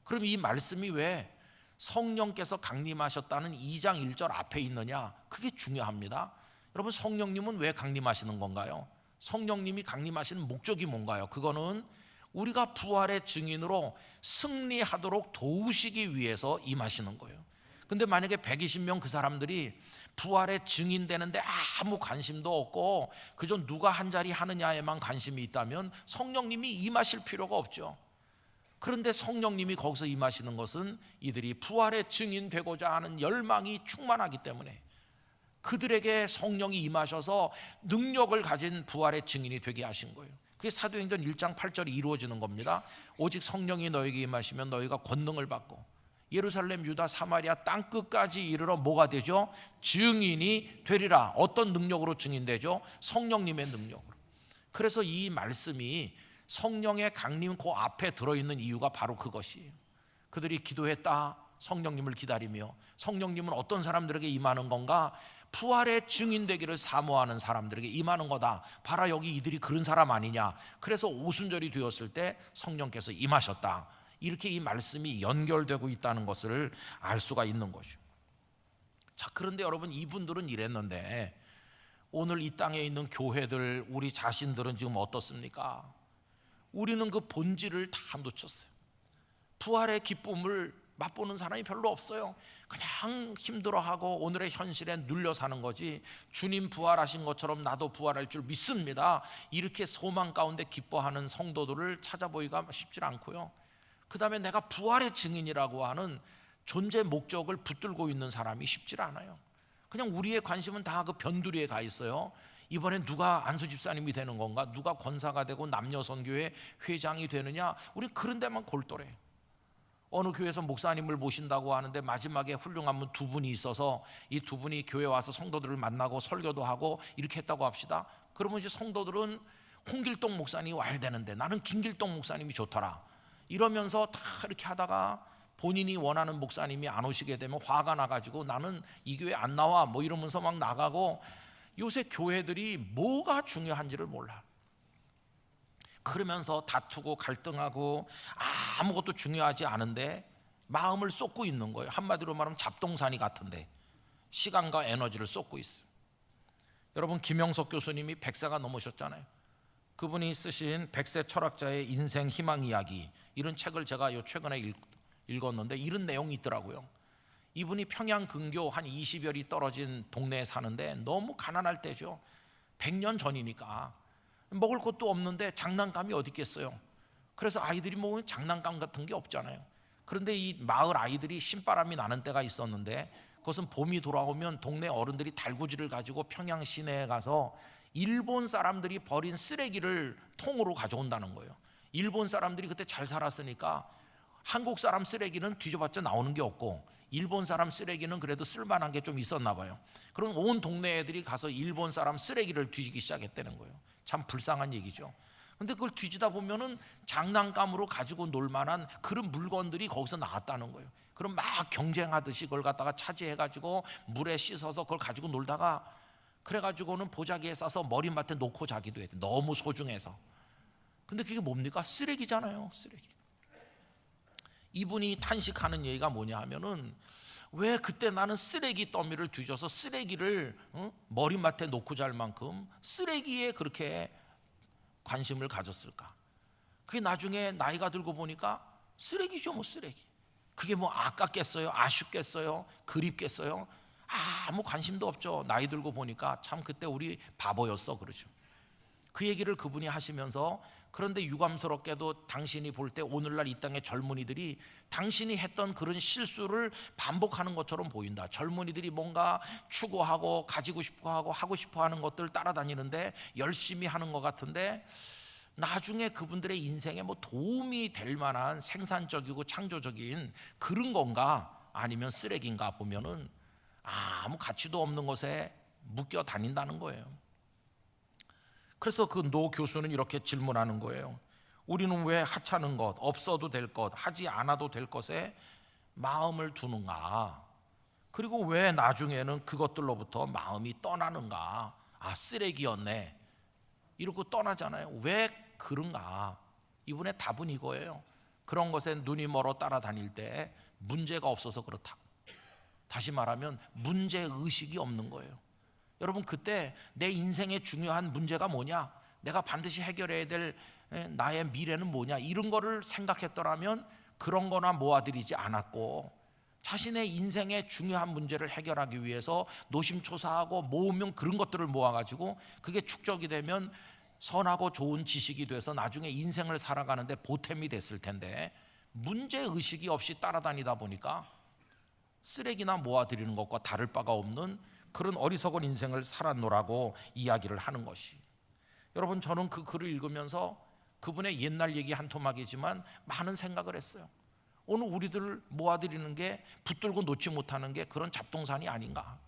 그럼 이 말씀이 왜 성령께서 강림하셨다는 2장 1절 앞에 있느냐? 그게 중요합니다. 여러분, 성령님은 왜 강림하시는 건가요? 성령님이 강림하시는 목적이 뭔가요? 그거는 우리가 부활의 증인으로 승리하도록 도우시기 위해서 임하시는 거예요. 근데 만약에 120명 그 사람들이 부활의 증인 되는데 아무 관심도 없고 그저 누가 한 자리 하느냐에만 관심이 있다면 성령님이 임하실 필요가 없죠. 그런데 성령님이 거기서 임하시는 것은 이들이 부활의 증인 되고자 하는 열망이 충만하기 때문에 그들에게 성령이 임하셔서 능력을 가진 부활의 증인이 되게 하신 거예요. 그게 사도행전 1장 8절이 이루어지는 겁니다. 오직 성령이 너에게 임하시면 너희가 권능을 받고 예루살렘, 유다, 사마리아 땅끝까지 이르러 뭐가 되죠? 증인이 되리라. 어떤 능력으로 증인되죠? 성령님의 능력으로. 그래서 이 말씀이 성령의 강림 그 앞에 들어있는 이유가 바로 그것이에요. 그들이 기도했다. 성령님을 기다리며 성령님은 어떤 사람들에게 임하는 건가? 부활의 증인되기를 사모하는 사람들에게 임하는 거다. 봐라, 여기 이들이 그런 사람 아니냐. 그래서 오순절이 되었을 때 성령께서 임하셨다. 이렇게 이 말씀이 연결되고 있다는 것을 알 수가 있는 거죠. 자, 그런데 여러분, 이분들은 이랬는데 오늘 이 땅에 있는 교회들, 우리 자신들은 지금 어떻습니까? 우리는 그 본질을 다 놓쳤어요. 부활의 기쁨을 맛보는 사람이 별로 없어요. 그냥 힘들어하고 오늘의 현실에 눌려 사는 거지, 주님 부활하신 것처럼 나도 부활할 줄 믿습니다, 이렇게 소망 가운데 기뻐하는 성도들을 찾아보기가 쉽지 않고요. 그 다음에 내가 부활의 증인이라고 하는 존재 목적을 붙들고 있는 사람이 쉽지 않아요. 그냥 우리의 관심은 다 그 변두리에 가 있어요. 이번엔 누가 안수 집사님이 되는 건가? 누가 권사가 되고 남녀선교회 회장이 되느냐? 우리 그런 데만 골똘해. 어느 교회에서 목사님을 모신다고 하는데 마지막에 훌륭한 분 두 분이 있어서 이 두 분이 교회 와서 성도들을 만나고 설교도 하고 이렇게 했다고 합시다. 그러면 이제 성도들은 홍길동 목사님이 와야 되는데 나는 김길동 목사님이 좋더라, 이러면서 다 이렇게 하다가 본인이 원하는 목사님이 안 오시게 되면 화가 나가지고 나는 이 교회 안 나와 뭐 이러면서 막 나가고, 요새 교회들이 뭐가 중요한지를 몰라. 그러면서 다투고 갈등하고 아무것도 중요하지 않은데 마음을 쏟고 있는 거예요. 한마디로 말하면 잡동사니 같은데 시간과 에너지를 쏟고 있어요. 여러분, 김영석 교수님이 100세가 넘으셨잖아요. 그분이 쓰신 100세 철학자의 인생 희망 이야기, 이런 책을 제가 최근에 읽었는데 이런 내용이 있더라고요. 이분이 평양 근교 한 20여리 떨어진 동네에 사는데 너무 가난할 때죠. 100년 전이니까 먹을 것도 없는데 장난감이 어디 있겠어요. 그래서 아이들이 먹으면 장난감 같은 게 없잖아요. 그런데 이 마을 아이들이 신바람이 나는 때가 있었는데, 그것은 봄이 돌아오면 동네 어른들이 달구지를 가지고 평양 시내에 가서 일본 사람들이 버린 쓰레기를 통으로 가져온다는 거예요. 일본 사람들이 그때 잘 살았으니까 한국 사람 쓰레기는 뒤져봤자 나오는 게 없고 일본 사람 쓰레기는 그래도 쓸만한 게 좀 있었나 봐요. 그럼 온 동네 애들이 가서 일본 사람 쓰레기를 뒤지기 시작했다는 거예요. 참 불쌍한 얘기죠. 근데 그걸 뒤지다 보면은 장난감으로 가지고 놀 만한 그런 물건들이 거기서 나왔다는 거예요. 그럼 막 경쟁하듯이 그걸 갖다가 차지해가지고 물에 씻어서 그걸 가지고 놀다가 그래가지고는 보자기에 싸서 머리맡에 놓고 자기도 해요. 너무 소중해서. 근데 그게 뭡니까? 쓰레기잖아요, 쓰레기. 이분이 탄식하는 얘기가 뭐냐 하면은, 왜 그때 나는 쓰레기 더미를 뒤져서 쓰레기를 머리맡에 놓고 잘 만큼 쓰레기에 그렇게 관심을 가졌을까? 그게 나중에 나이가 들고 보니까 쓰레기죠, 뭐 쓰레기. 그게 뭐 아깝겠어요? 아쉽겠어요? 그립겠어요? 아무 관심도 없죠. 나이 들고 보니까 참 그때 우리 바보였어, 그러죠. 그 얘기를 그분이 하시면서, 그런데 유감스럽게도 당신이 볼 때 오늘날 이 땅의 젊은이들이 당신이 했던 그런 실수를 반복하는 것처럼 보인다. 젊은이들이 뭔가 추구하고 가지고 싶어하고 하고 싶어하는 것들 따라다니는데 열심히 하는 것 같은데 나중에 그분들의 인생에 뭐 도움이 될 만한 생산적이고 창조적인 그런 건가, 아니면 쓰레기인가 보면은 아무 가치도 없는 것에 묶여 다닌다는 거예요. 그래서 그 노 교수는 이렇게 질문하는 거예요. 우리는 왜 하찮은 것, 없어도 될 것, 하지 않아도 될 것에 마음을 두는가? 그리고 왜 나중에는 그것들로부터 마음이 떠나는가? 아, 쓰레기였네, 이러고 떠나잖아요. 왜 그런가? 이분의 답은 이거예요. 그런 것에 눈이 멀어 따라다닐 때 문제가 없어서 그렇다고. 다시 말하면 문제의식이 없는 거예요. 여러분, 그때 내 인생의 중요한 문제가 뭐냐, 내가 반드시 해결해야 될 나의 미래는 뭐냐, 이런 거를 생각했더라면 그런 거나 모아들이지 않았고, 자신의 인생의 중요한 문제를 해결하기 위해서 노심초사하고 모으면 그런 것들을 모아가지고 그게 축적이 되면 선하고 좋은 지식이 돼서 나중에 인생을 살아가는데 보탬이 됐을 텐데, 문제의식이 없이 따라다니다 보니까 쓰레기나 모아드리는 것과 다를 바가 없는 그런 어리석은 인생을 살았노라고 이야기를 하는 것이. 여러분, 저는 그 글을 읽으면서 그분의 옛날 얘기 한 토막이지만 많은 생각을 했어요. 오늘 우리들 모아드리는 게 붙들고 놓지 못하는 게 그런 잡동산이 아닌가.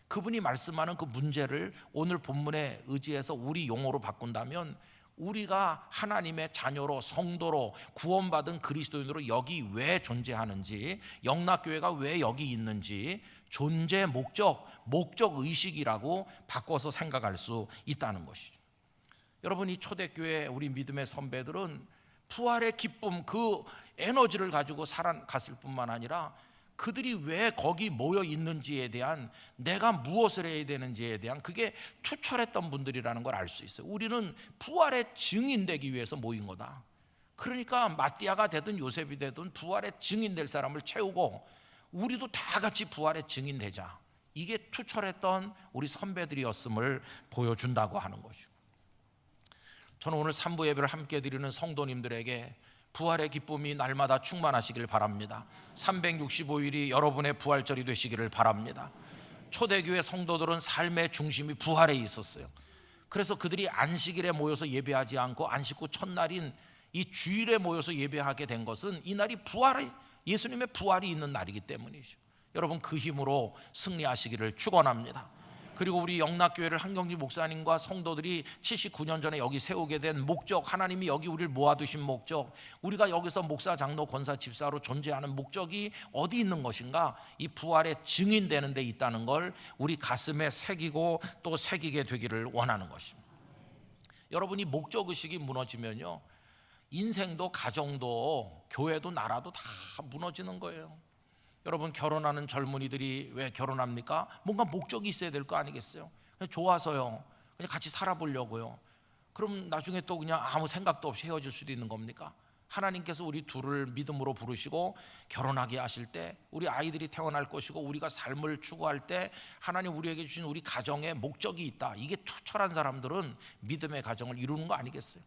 그분이 말씀하는 그 문제를 오늘 본문에 의지해서 우리 용어로 바꾼다면, 우리가 하나님의 자녀로, 성도로, 구원받은 그리스도인으로 여기 왜 존재하는지, 영락교회가 왜 여기 있는지 존재 목적, 목적의식이라고 바꿔서 생각할 수 있다는 것이죠. 여러분, 이 초대교회 우리 믿음의 선배들은 부활의 기쁨, 그 에너지를 가지고 살아갔을 뿐만 아니라 그들이 왜 거기 모여 있는지에 대한, 내가 무엇을 해야 되는지에 대한 그게 투철했던 분들이라는 걸 알 수 있어요. 우리는 부활의 증인되기 위해서 모인 거다. 그러니까 마띠아가 되든 요셉이 되든 부활의 증인될 사람을 채우고 우리도 다 같이 부활의 증인되자. 이게 투철했던 우리 선배들이었음을 보여준다고 하는 거죠. 저는 오늘 3부 예배를 함께 드리는 성도님들에게 부활의 기쁨이 날마다 충만하시길 바랍니다. 365일이 여러분의 부활절이 되시기를 바랍니다. 초대교회 성도들은 삶의 중심이 부활에 있었어요. 그래서 그들이 안식일에 모여서 예배하지 않고 안식 후 첫날인 이 주일에 모여서 예배하게 된 것은 이날이 예수님의 부활이 있는 날이기 때문이죠. 여러분, 그 힘으로 승리하시기를 축원합니다. 그리고 우리 영락교회를 한경지 목사님과 성도들이 79년 전에 여기 세우게 된 목적, 하나님이 여기 우리를 모아두신 목적, 우리가 여기서 목사, 장로, 권사, 집사로 존재하는 목적이 어디 있는 것인가? 이 부활의 증인되는 데 있다는 걸 우리 가슴에 새기고 또 새기게 되기를 원하는 것입니다. 여러분이 목적의식이 무너지면요, 인생도 가정도 교회도 나라도 다 무너지는 거예요. 여러분, 결혼하는 젊은이들이 왜 결혼합니까? 뭔가 목적이 있어야 될 거 아니겠어요? 그냥 좋아서요, 그냥 같이 살아보려고요. 그럼 나중에 또 그냥 아무 생각도 없이 헤어질 수도 있는 겁니까? 하나님께서 우리 둘을 믿음으로 부르시고 결혼하게 하실 때 우리 아이들이 태어날 것이고 우리가 삶을 추구할 때 하나님 우리에게 주신 우리 가정에 목적이 있다. 이게 투철한 사람들은 믿음의 가정을 이루는 거 아니겠어요?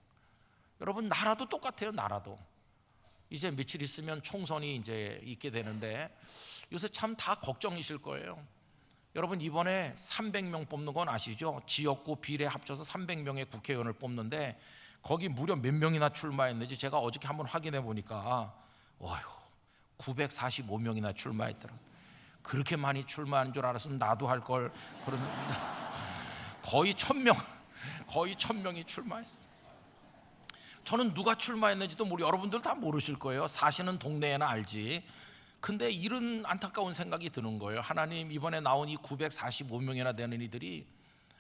여러분, 나라도 똑같아요. 나라도 이제 며칠 있으면 총선이 이제 있게 되는데 요새 참 다 걱정이실 거예요. 여러분, 이번에 300명 뽑는 건 아시죠? 지역구 비례 합쳐서 300명의 국회의원을 뽑는데 거기 무려 몇 명이나 출마했는지 제가 어저께 한번 확인해 보니까 945명이나 출마했더라고요. 그렇게 많이 출마한 줄 알았으면 나도 할 걸. 그러면 거의 1000명이 출마했어요. 저는 누가 출마했는지도 여러분들 다 모르실 거예요. 사시는 동네에나 알지. 근데 이런 안타까운 생각이 드는 거예요. 하나님, 이번에 나온 이 945명이나 되는 이들이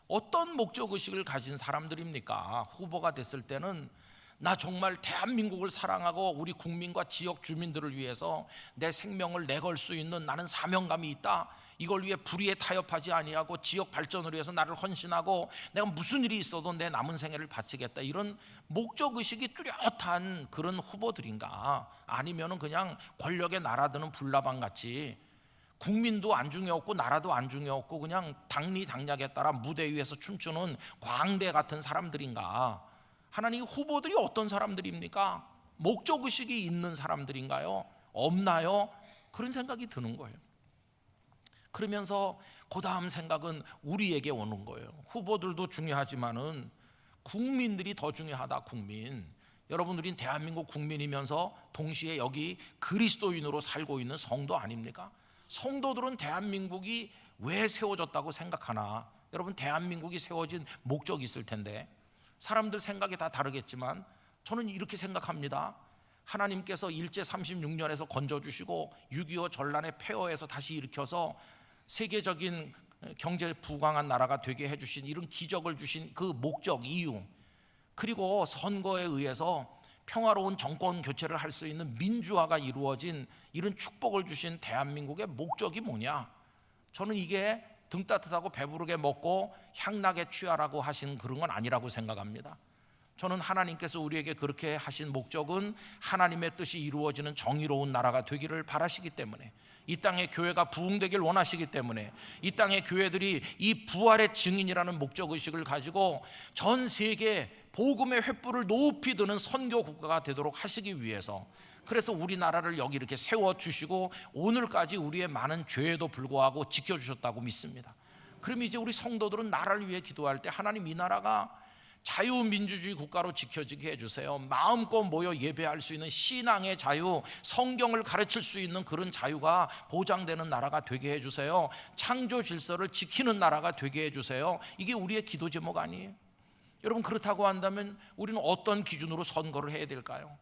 어떤 목적의식을 가진 사람들입니까? 후보가 됐을 때는 나 정말 대한민국을 사랑하고 우리 국민과 지역 주민들을 위해서 내 생명을 내걸 수 있는 나는 사명감이 있다. 이걸 위해 불의에 타협하지 아니하고 지역 발전을 위해서 나를 헌신하고 내가 무슨 일이 있어도 내 남은 생애를 바치겠다. 이런 목적의식이 뚜렷한 그런 후보들인가? 아니면은 그냥 권력에 날아드는 불나방같이 국민도 안중에 없고 나라도 안중에 없고 그냥 당리당략에 따라 무대 위에서 춤추는 광대 같은 사람들인가? 하나님, 후보들이 어떤 사람들입니까? 목적의식이 있는 사람들인가요? 없나요? 그런 생각이 드는 거예요. 그러면서 그 다음 생각은 우리에게 오는 거예요. 후보들도 중요하지만은 국민들이 더 중요하다. 국민. 여러분, 우린 대한민국 국민이면서 동시에 여기 그리스도인으로 살고 있는 성도 아닙니까? 성도들은 대한민국이 왜 세워졌다고 생각하나? 여러분, 대한민국이 세워진 목적이 있을 텐데 사람들 생각이 다 다르겠지만 저는 이렇게 생각합니다. 하나님께서 일제 36년에서 건져주시고 6.25 전란의 폐허에서 다시 일으켜서 세계적인 경제 부강한 나라가 되게 해주신 이런 기적을 주신 그 목적, 이유, 그리고 선거에 의해서 평화로운 정권 교체를 할 수 있는 민주화가 이루어진 이런 축복을 주신 대한민국의 목적이 뭐냐? 저는 이게 등 따뜻하고 배부르게 먹고 향나게 취하라고 하신 그런 건 아니라고 생각합니다. 저는 하나님께서 우리에게 그렇게 하신 목적은 하나님의 뜻이 이루어지는 정의로운 나라가 되기를 바라시기 때문에, 이 땅의 교회가 부흥되길 원하시기 때문에, 이 땅의 교회들이 이 부활의 증인이라는 목적의식을 가지고 전 세계 복음의 횃불을 높이 드는 선교 국가가 되도록 하시기 위해서, 그래서 우리나라를 여기 이렇게 세워주시고 오늘까지 우리의 많은 죄에도 불구하고 지켜주셨다고 믿습니다. 그럼 이제 우리 성도들은 나라를 위해 기도할 때 하나님 이 나라가 자유민주주의 국가로 지켜지게 해주세요. 마음껏 모여 예배할 수 있는 신앙의 자유, 성경을 가르칠 수 있는 그런 자유가 보장되는 나라가 되게 해주세요. 창조 질서를 지키는 나라가 되게 해주세요. 이게 우리의 기도 제목 아니에요? 여러분, 그렇다고 한다면 우리는 어떤 기준으로 선거를 해야 될까요?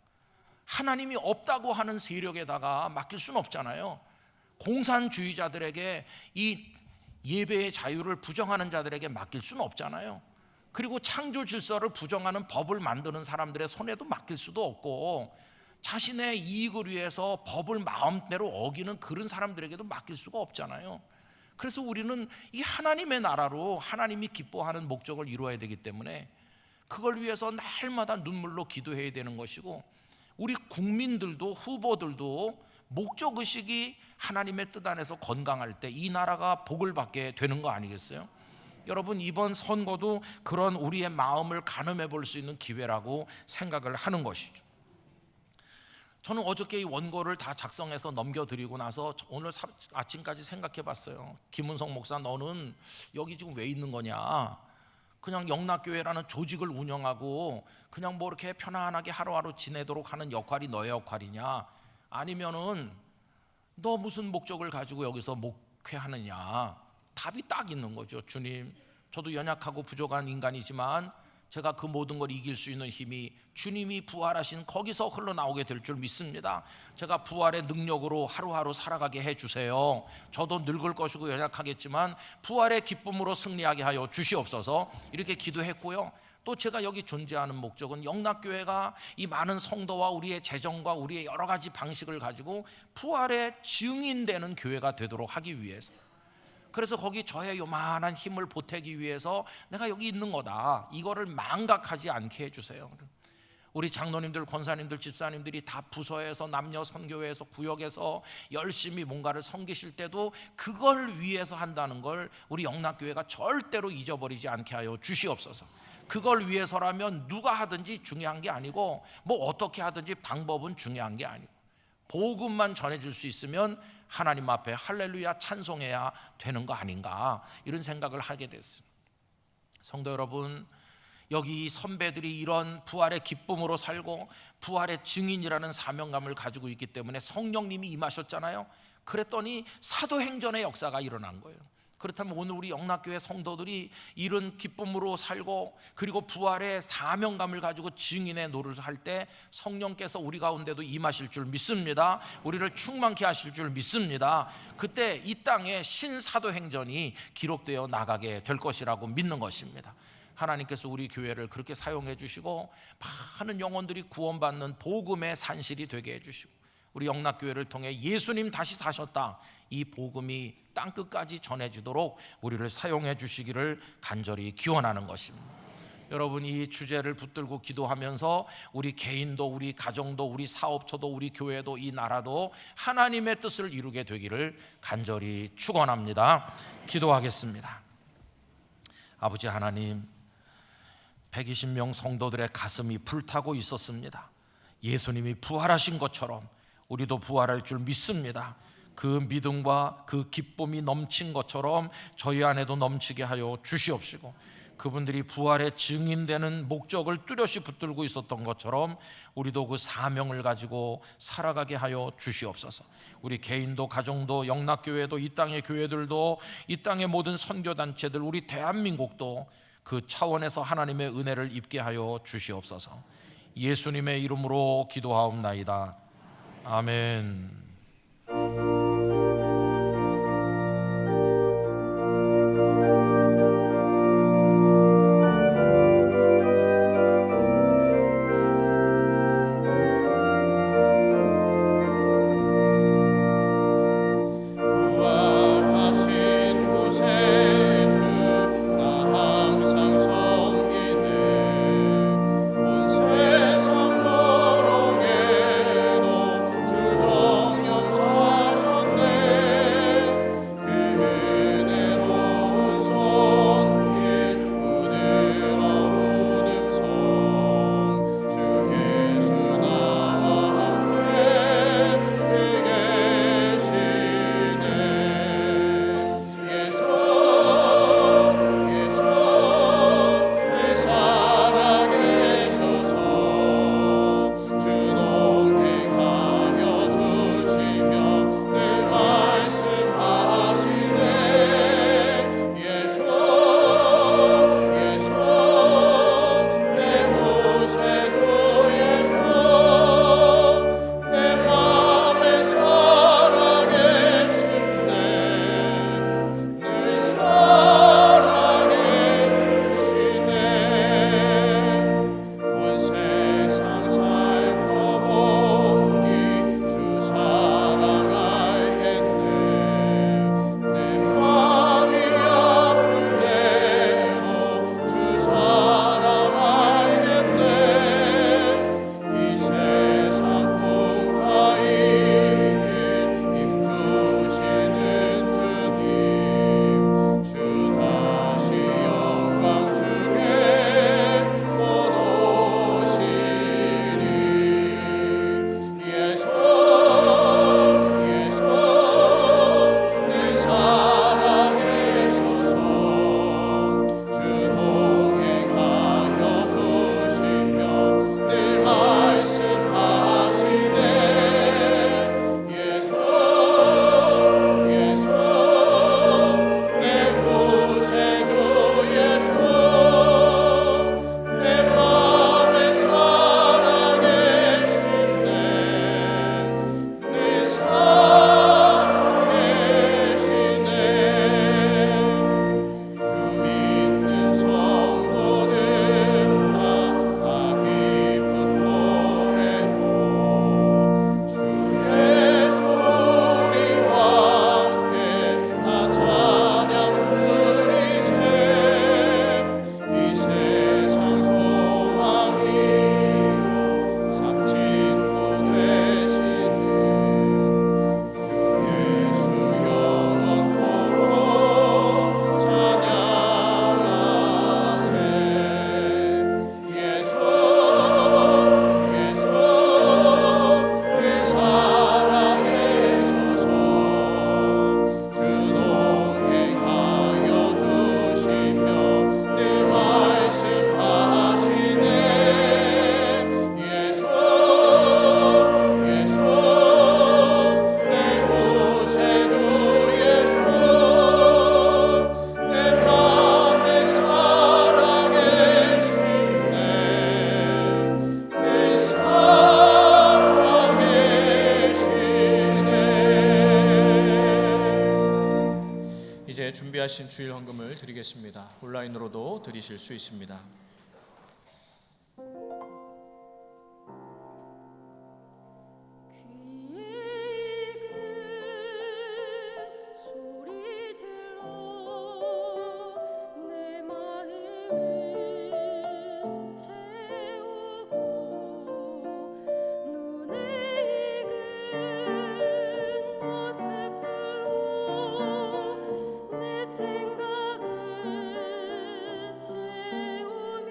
하나님이 없다고 하는 세력에다가 맡길 수는 없잖아요. 공산주의자들에게 이 예배의 자유를 부정하는 자들에게 맡길 수는 없잖아요. 그리고 창조 질서를 부정하는 법을 만드는 사람들의 손에도 맡길 수도 없고, 자신의 이익을 위해서 법을 마음대로 어기는 그런 사람들에게도 맡길 수가 없잖아요. 그래서 우리는 이 하나님의 나라로 하나님이 기뻐하는 목적을 이루어야 되기 때문에 그걸 위해서 날마다 눈물로 기도해야 되는 것이고, 우리 국민들도 후보들도 목적의식이 하나님의 뜻 안에서 건강할 때 이 나라가 복을 받게 되는 거 아니겠어요? 여러분, 이번 선거도 그런 우리의 마음을 가늠해 볼 수 있는 기회라고 생각을 하는 것이죠. 저는 어저께 이 원고를 다 작성해서 넘겨드리고 나서 오늘 아침까지 생각해 봤어요. 김은성 목사, 너는 여기 지금 왜 있는 거냐? 그냥 영락교회라는 조직을 운영하고 그냥 뭐 이렇게 편안하게 하루하루 지내도록 하는 역할이 너의 역할이냐? 아니면은 너 무슨 목적을 가지고 여기서 목회하느냐? 답이 딱 있는 거죠. 주님, 저도 연약하고 부족한 인간이지만 제가 그 모든 걸 이길 수 있는 힘이 주님이 부활하신 거기서 흘러나오게 될 줄 믿습니다. 제가 부활의 능력으로 하루하루 살아가게 해주세요. 저도 늙을 것이고 연약하겠지만 부활의 기쁨으로 승리하게 하여 주시옵소서, 이렇게 기도했고요. 또 제가 여기 존재하는 목적은 영락교회가 이 많은 성도와 우리의 재정과 우리의 여러 가지 방식을 가지고 부활의 증인되는 교회가 되도록 하기 위해서, 그래서 거기 저의 요만한 힘을 보태기 위해서 내가 여기 있는 거다, 이거를 망각하지 않게 해주세요. 우리 장로님들, 권사님들, 집사님들이 다 부서에서, 남녀 선교회에서, 구역에서 열심히 뭔가를 섬기실 때도 그걸 위해서 한다는 걸 우리 영락교회가 절대로 잊어버리지 않게 하여 주시옵소서. 그걸 위해서라면 누가 하든지 중요한 게 아니고, 뭐 어떻게 하든지 방법은 중요한 게 아니고, 복음만 전해줄 수 있으면 하나님 앞에 할렐루야 찬송해야 되는 거 아닌가, 이런 생각을 하게 됐습니다. 성도 여러분, 여기 선배들이 이런 부활의 기쁨으로 살고 부활의 증인이라는 사명감을 가지고 있기 때문에 성령님이 임하셨잖아요. 그랬더니 사도행전의 역사가 일어난 거예요. 그렇다면 오늘 우리 영락교회 성도들이 이런 기쁨으로 살고 그리고 부활의 사명감을 가지고 증인의 노릇을 할 때 성령께서 우리 가운데도 임하실 줄 믿습니다. 우리를 충만케 하실 줄 믿습니다. 그때 이 땅에 신사도행전이 기록되어 나가게 될 것이라고 믿는 것입니다. 하나님께서 우리 교회를 그렇게 사용해 주시고 많은 영혼들이 구원받는 복음의 산실이 되게 해주시고, 우리 영락교회를 통해 예수님 다시 사셨다, 이 복음이 땅끝까지 전해지도록 우리를 사용해 주시기를 간절히 기원하는 것입니다. 여러분, 이 주제를 붙들고 기도하면서 우리 개인도, 우리 가정도, 우리 사업처도, 우리 교회도, 이 나라도 하나님의 뜻을 이루게 되기를 간절히 축원합니다. 기도하겠습니다. 아버지 하나님, 120명 성도들의 가슴이 불타고 있었습니다. 예수님이 부활하신 것처럼 우리도 부활할 줄 믿습니다. 그 믿음과 그 기쁨이 넘친 것처럼 저희 안에도 넘치게 하여 주시옵시고, 그분들이 부활의 증인되는 목적을 뚜렷이 붙들고 있었던 것처럼 우리도 그 사명을 가지고 살아가게 하여 주시옵소서. 우리 개인도, 가정도, 영락교회도, 이 땅의 교회들도, 이 땅의 모든 선교단체들, 우리 대한민국도 그 차원에서 하나님의 은혜를 입게 하여 주시옵소서. 예수님의 이름으로 기도하옵나이다. 아멘. 온 세상 조롱에도 주정 준비하신 주일 헌금을 드리겠습니다. 온라인으로도 드리실 수 있습니다. 생각을 채우니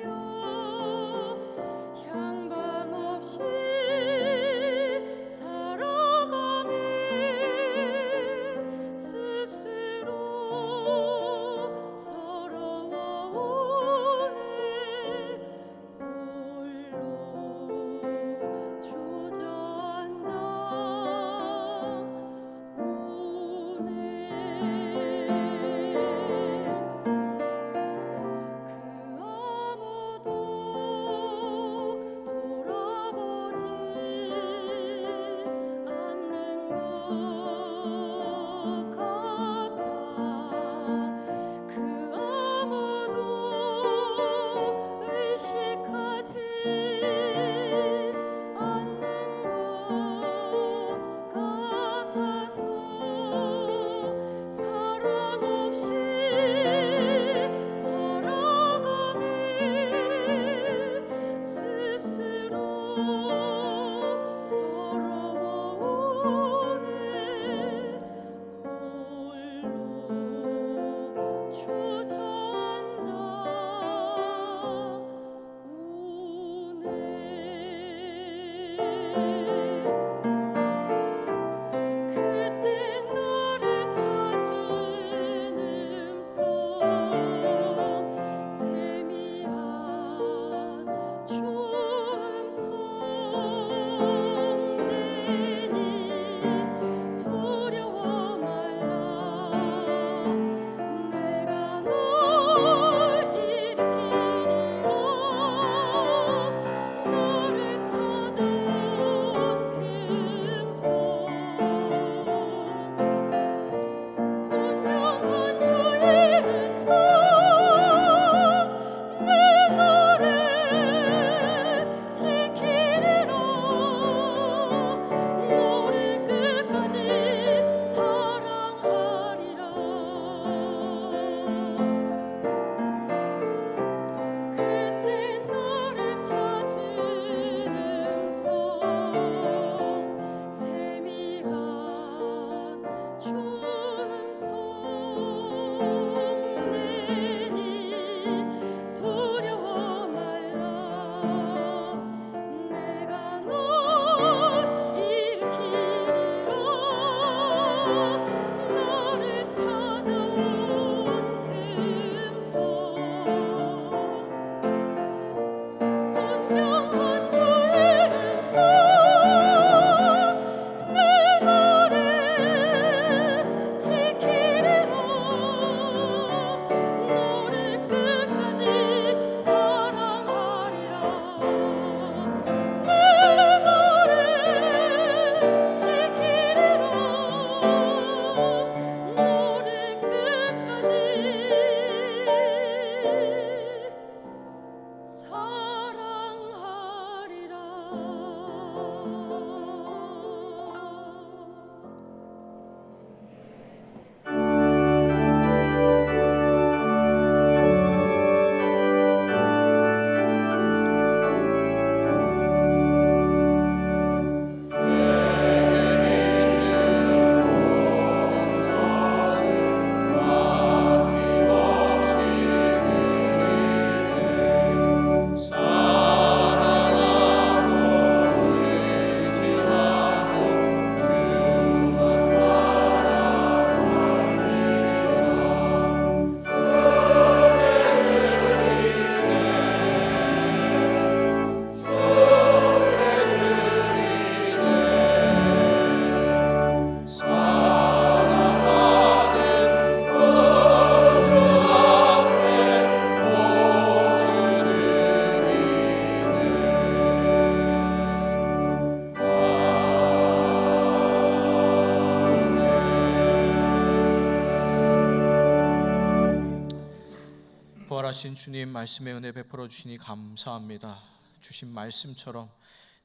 부활하신 주님 말씀의 은혜 베풀어 주시니 감사합니다. 주신 말씀처럼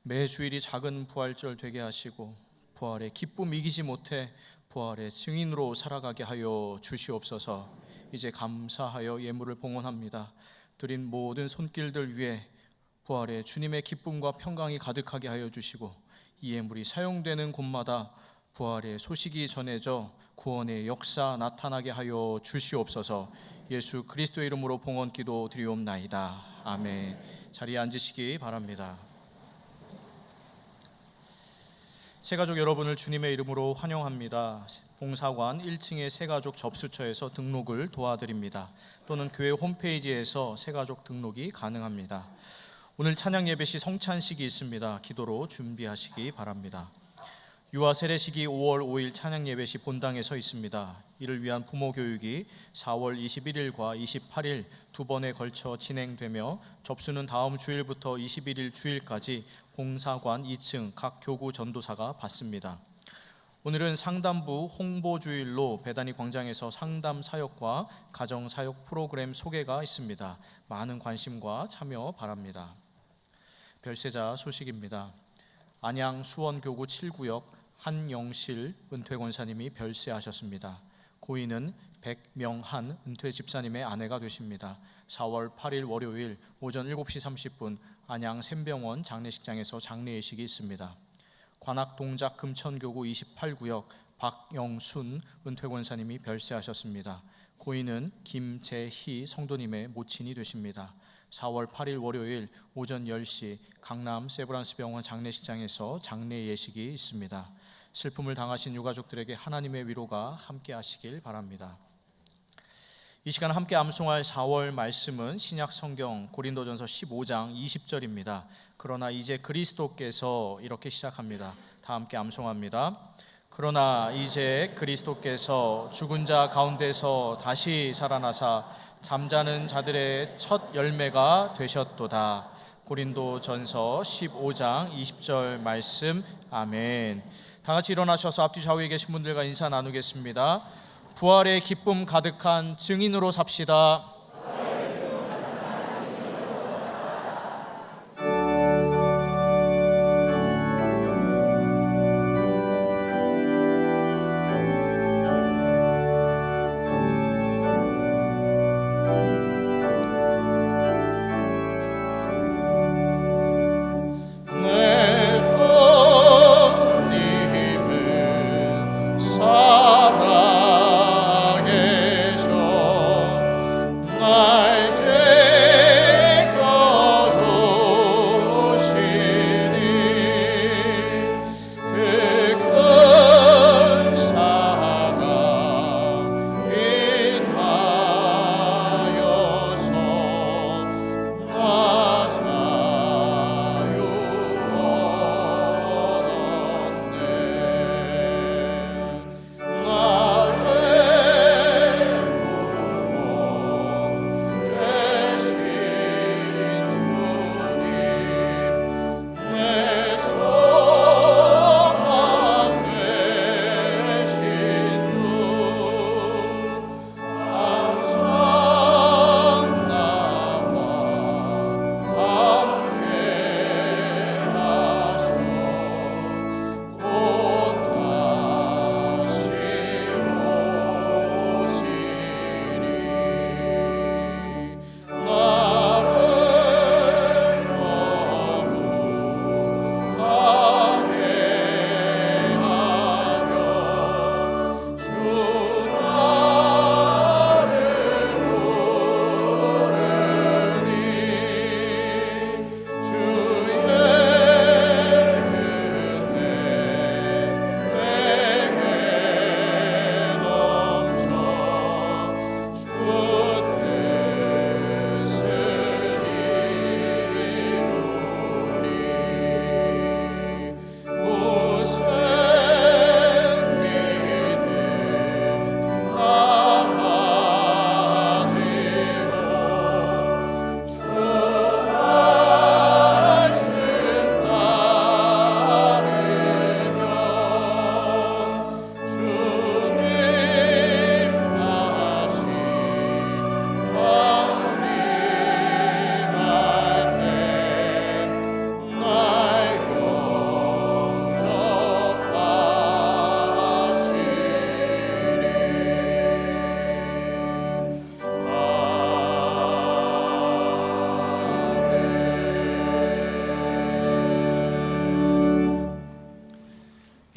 매주일이 작은 부활절 되게 하시고 부활의 기쁨 이기지 못해 부활의 증인으로 살아가게 하여 주시옵소서. 이제 감사하여 예물을 봉헌합니다. 드린 모든 손길들 위해 부활의 주님의 기쁨과 평강이 가득하게 하여 주시고 이 예물이 사용되는 곳마다 부활의 소식이 전해져 구원의 역사 나타나게 하여 주시옵소서. 예수 그리스도의 이름으로 봉헌 기도 드리옵나이다. 아멘. 자리에 앉으시기 바랍니다. 새가족 여러분을 주님의 이름으로 환영합니다. 봉사관 1층의 새가족 접수처에서 등록을 도와드립니다. 또는 교회 홈페이지에서 새가족 등록이 가능합니다. 오늘 찬양 예배 시 성찬식이 있습니다. 기도로 준비하시기 바랍니다. 유아 세례식이 5월 5일 찬양 예배 시 본당에서 있습니다. 이를 위한 부모 교육이 4월 21일과 28일 두 번에 걸쳐 진행되며 접수는 다음 주일부터 21일 주일까지 봉사관 2층 각 교구 전도사가 받습니다. 오늘은 상담부 홍보주일로 배단위 광장에서 상담 사역과 가정 사역 프로그램 소개가 있습니다. 많은 관심과 참여 바랍니다. 별세자 소식입니다. 안양 수원교구 7구역 한영실 은퇴권사님이 별세하셨습니다. 고인은 백명한 은퇴집사님의 아내가 되십니다. 4월 8일 월요일 오전 7시 30분 안양 샘병원 장례식장에서 장례예식이 있습니다. 관악동작 금천교구 28구역 박영순 은퇴권사님이 별세하셨습니다. 고인은 김재희 성도님의 모친이 되십니다. 4월 8일 월요일 오전 10시 강남 세브란스병원 장례식장에서 장례예식이 있습니다. 슬픔을 당하신 유가족들에게 하나님의 위로가 함께 하시길 바랍니다. 이 시간 함께 암송할 4월 말씀은 신약 성경 고린도전서 15장 20절입니다. 그러나 이제 그리스도께서 이렇게 시작합니다. 다 함께 암송합니다. 그러나 이제 그리스도께서 죽은 자 가운데서 다시 살아나사 잠자는 자들의 첫 열매가 되셨도다. 고린도전서 15장 20절 말씀. 아멘. 다 같이 일어나셔서 앞뒤 좌우에 계신 분들과 인사 나누겠습니다. 부활의 기쁨 가득한 증인으로 삽시다. 살아계셔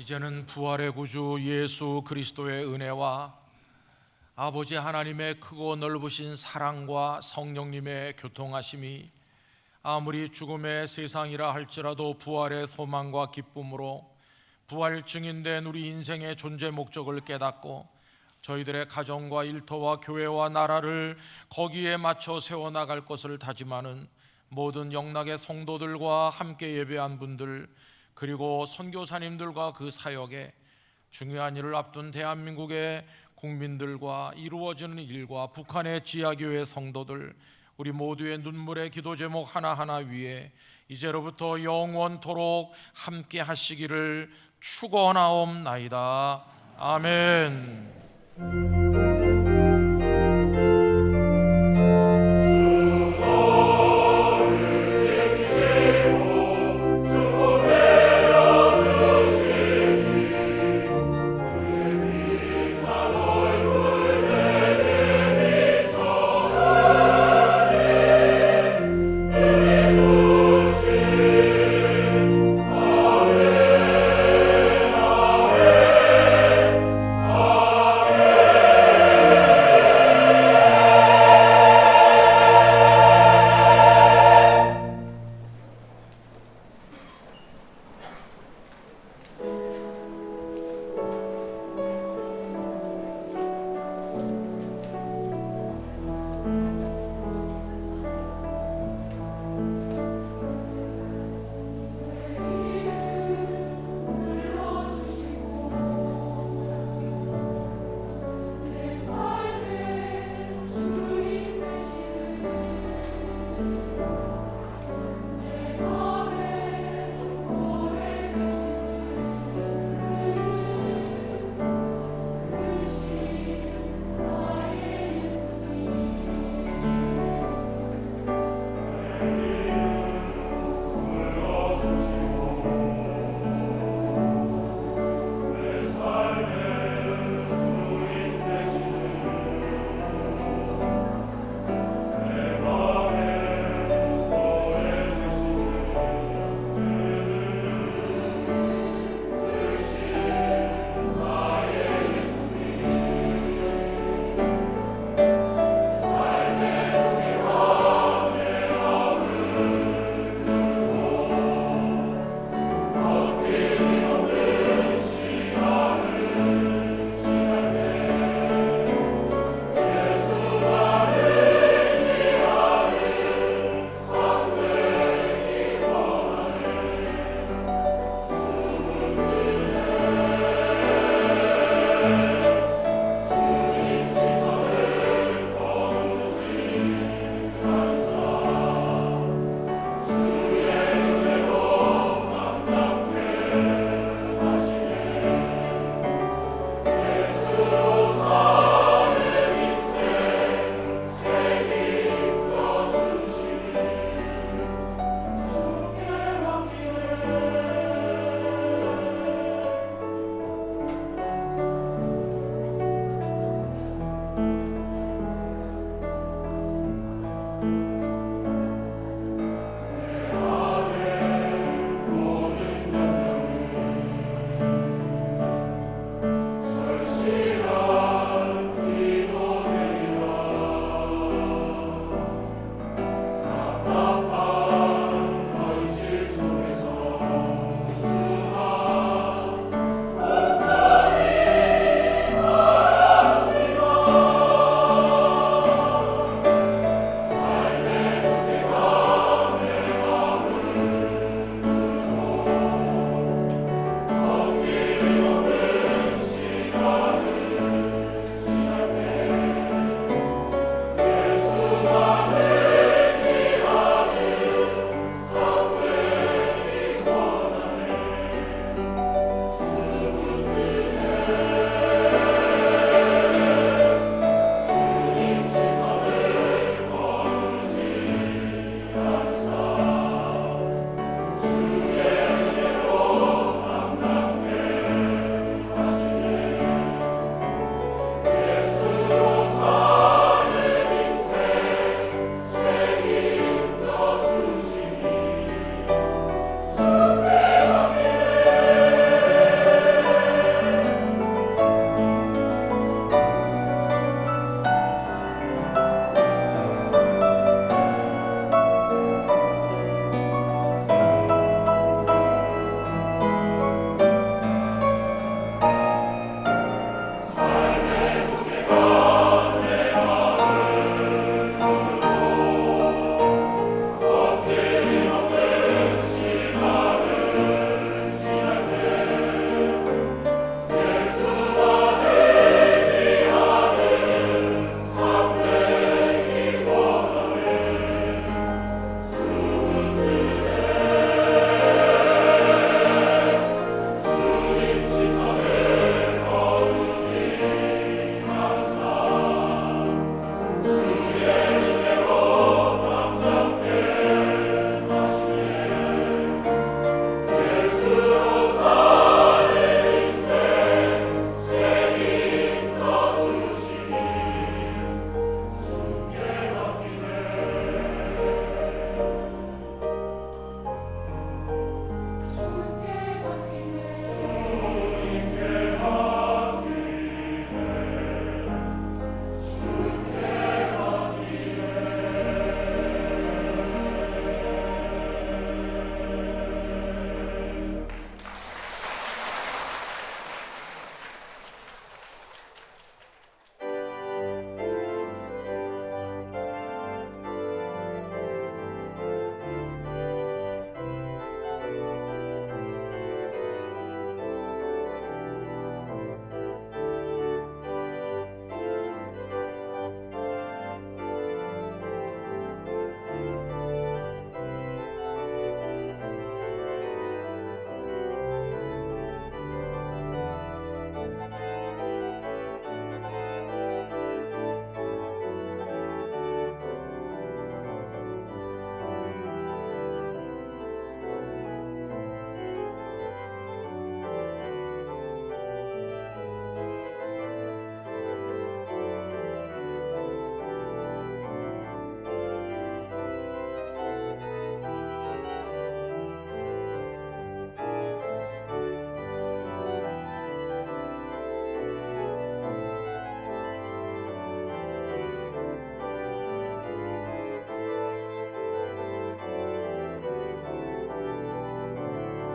이제는 부활의 구주 예수 그리스도의 은혜와 아버지 하나님의 크고 넓으신 사랑과 성령님의 교통하심이 아무리 죽음의 세상이라 할지라도 부활의 소망과 기쁨으로 부활 증인된 우리 인생의 존재 목적을 깨닫고 저희들의 가정과 일터와 교회와 나라를 거기에 맞춰 세워나갈 것을 다짐하는 모든 영락의 성도들과 함께 예배한 분들, 그리고 선교사님들과 그 사역에 중요한 일을 앞둔 대한민국의 국민들과 이루어지는 일과 북한의 지하교회 성도들, 우리 모두의 눈물의 기도 제목 하나하나 위에 이제로부터 영원토록 함께 하시기를 축원하옵나이다. 아멘.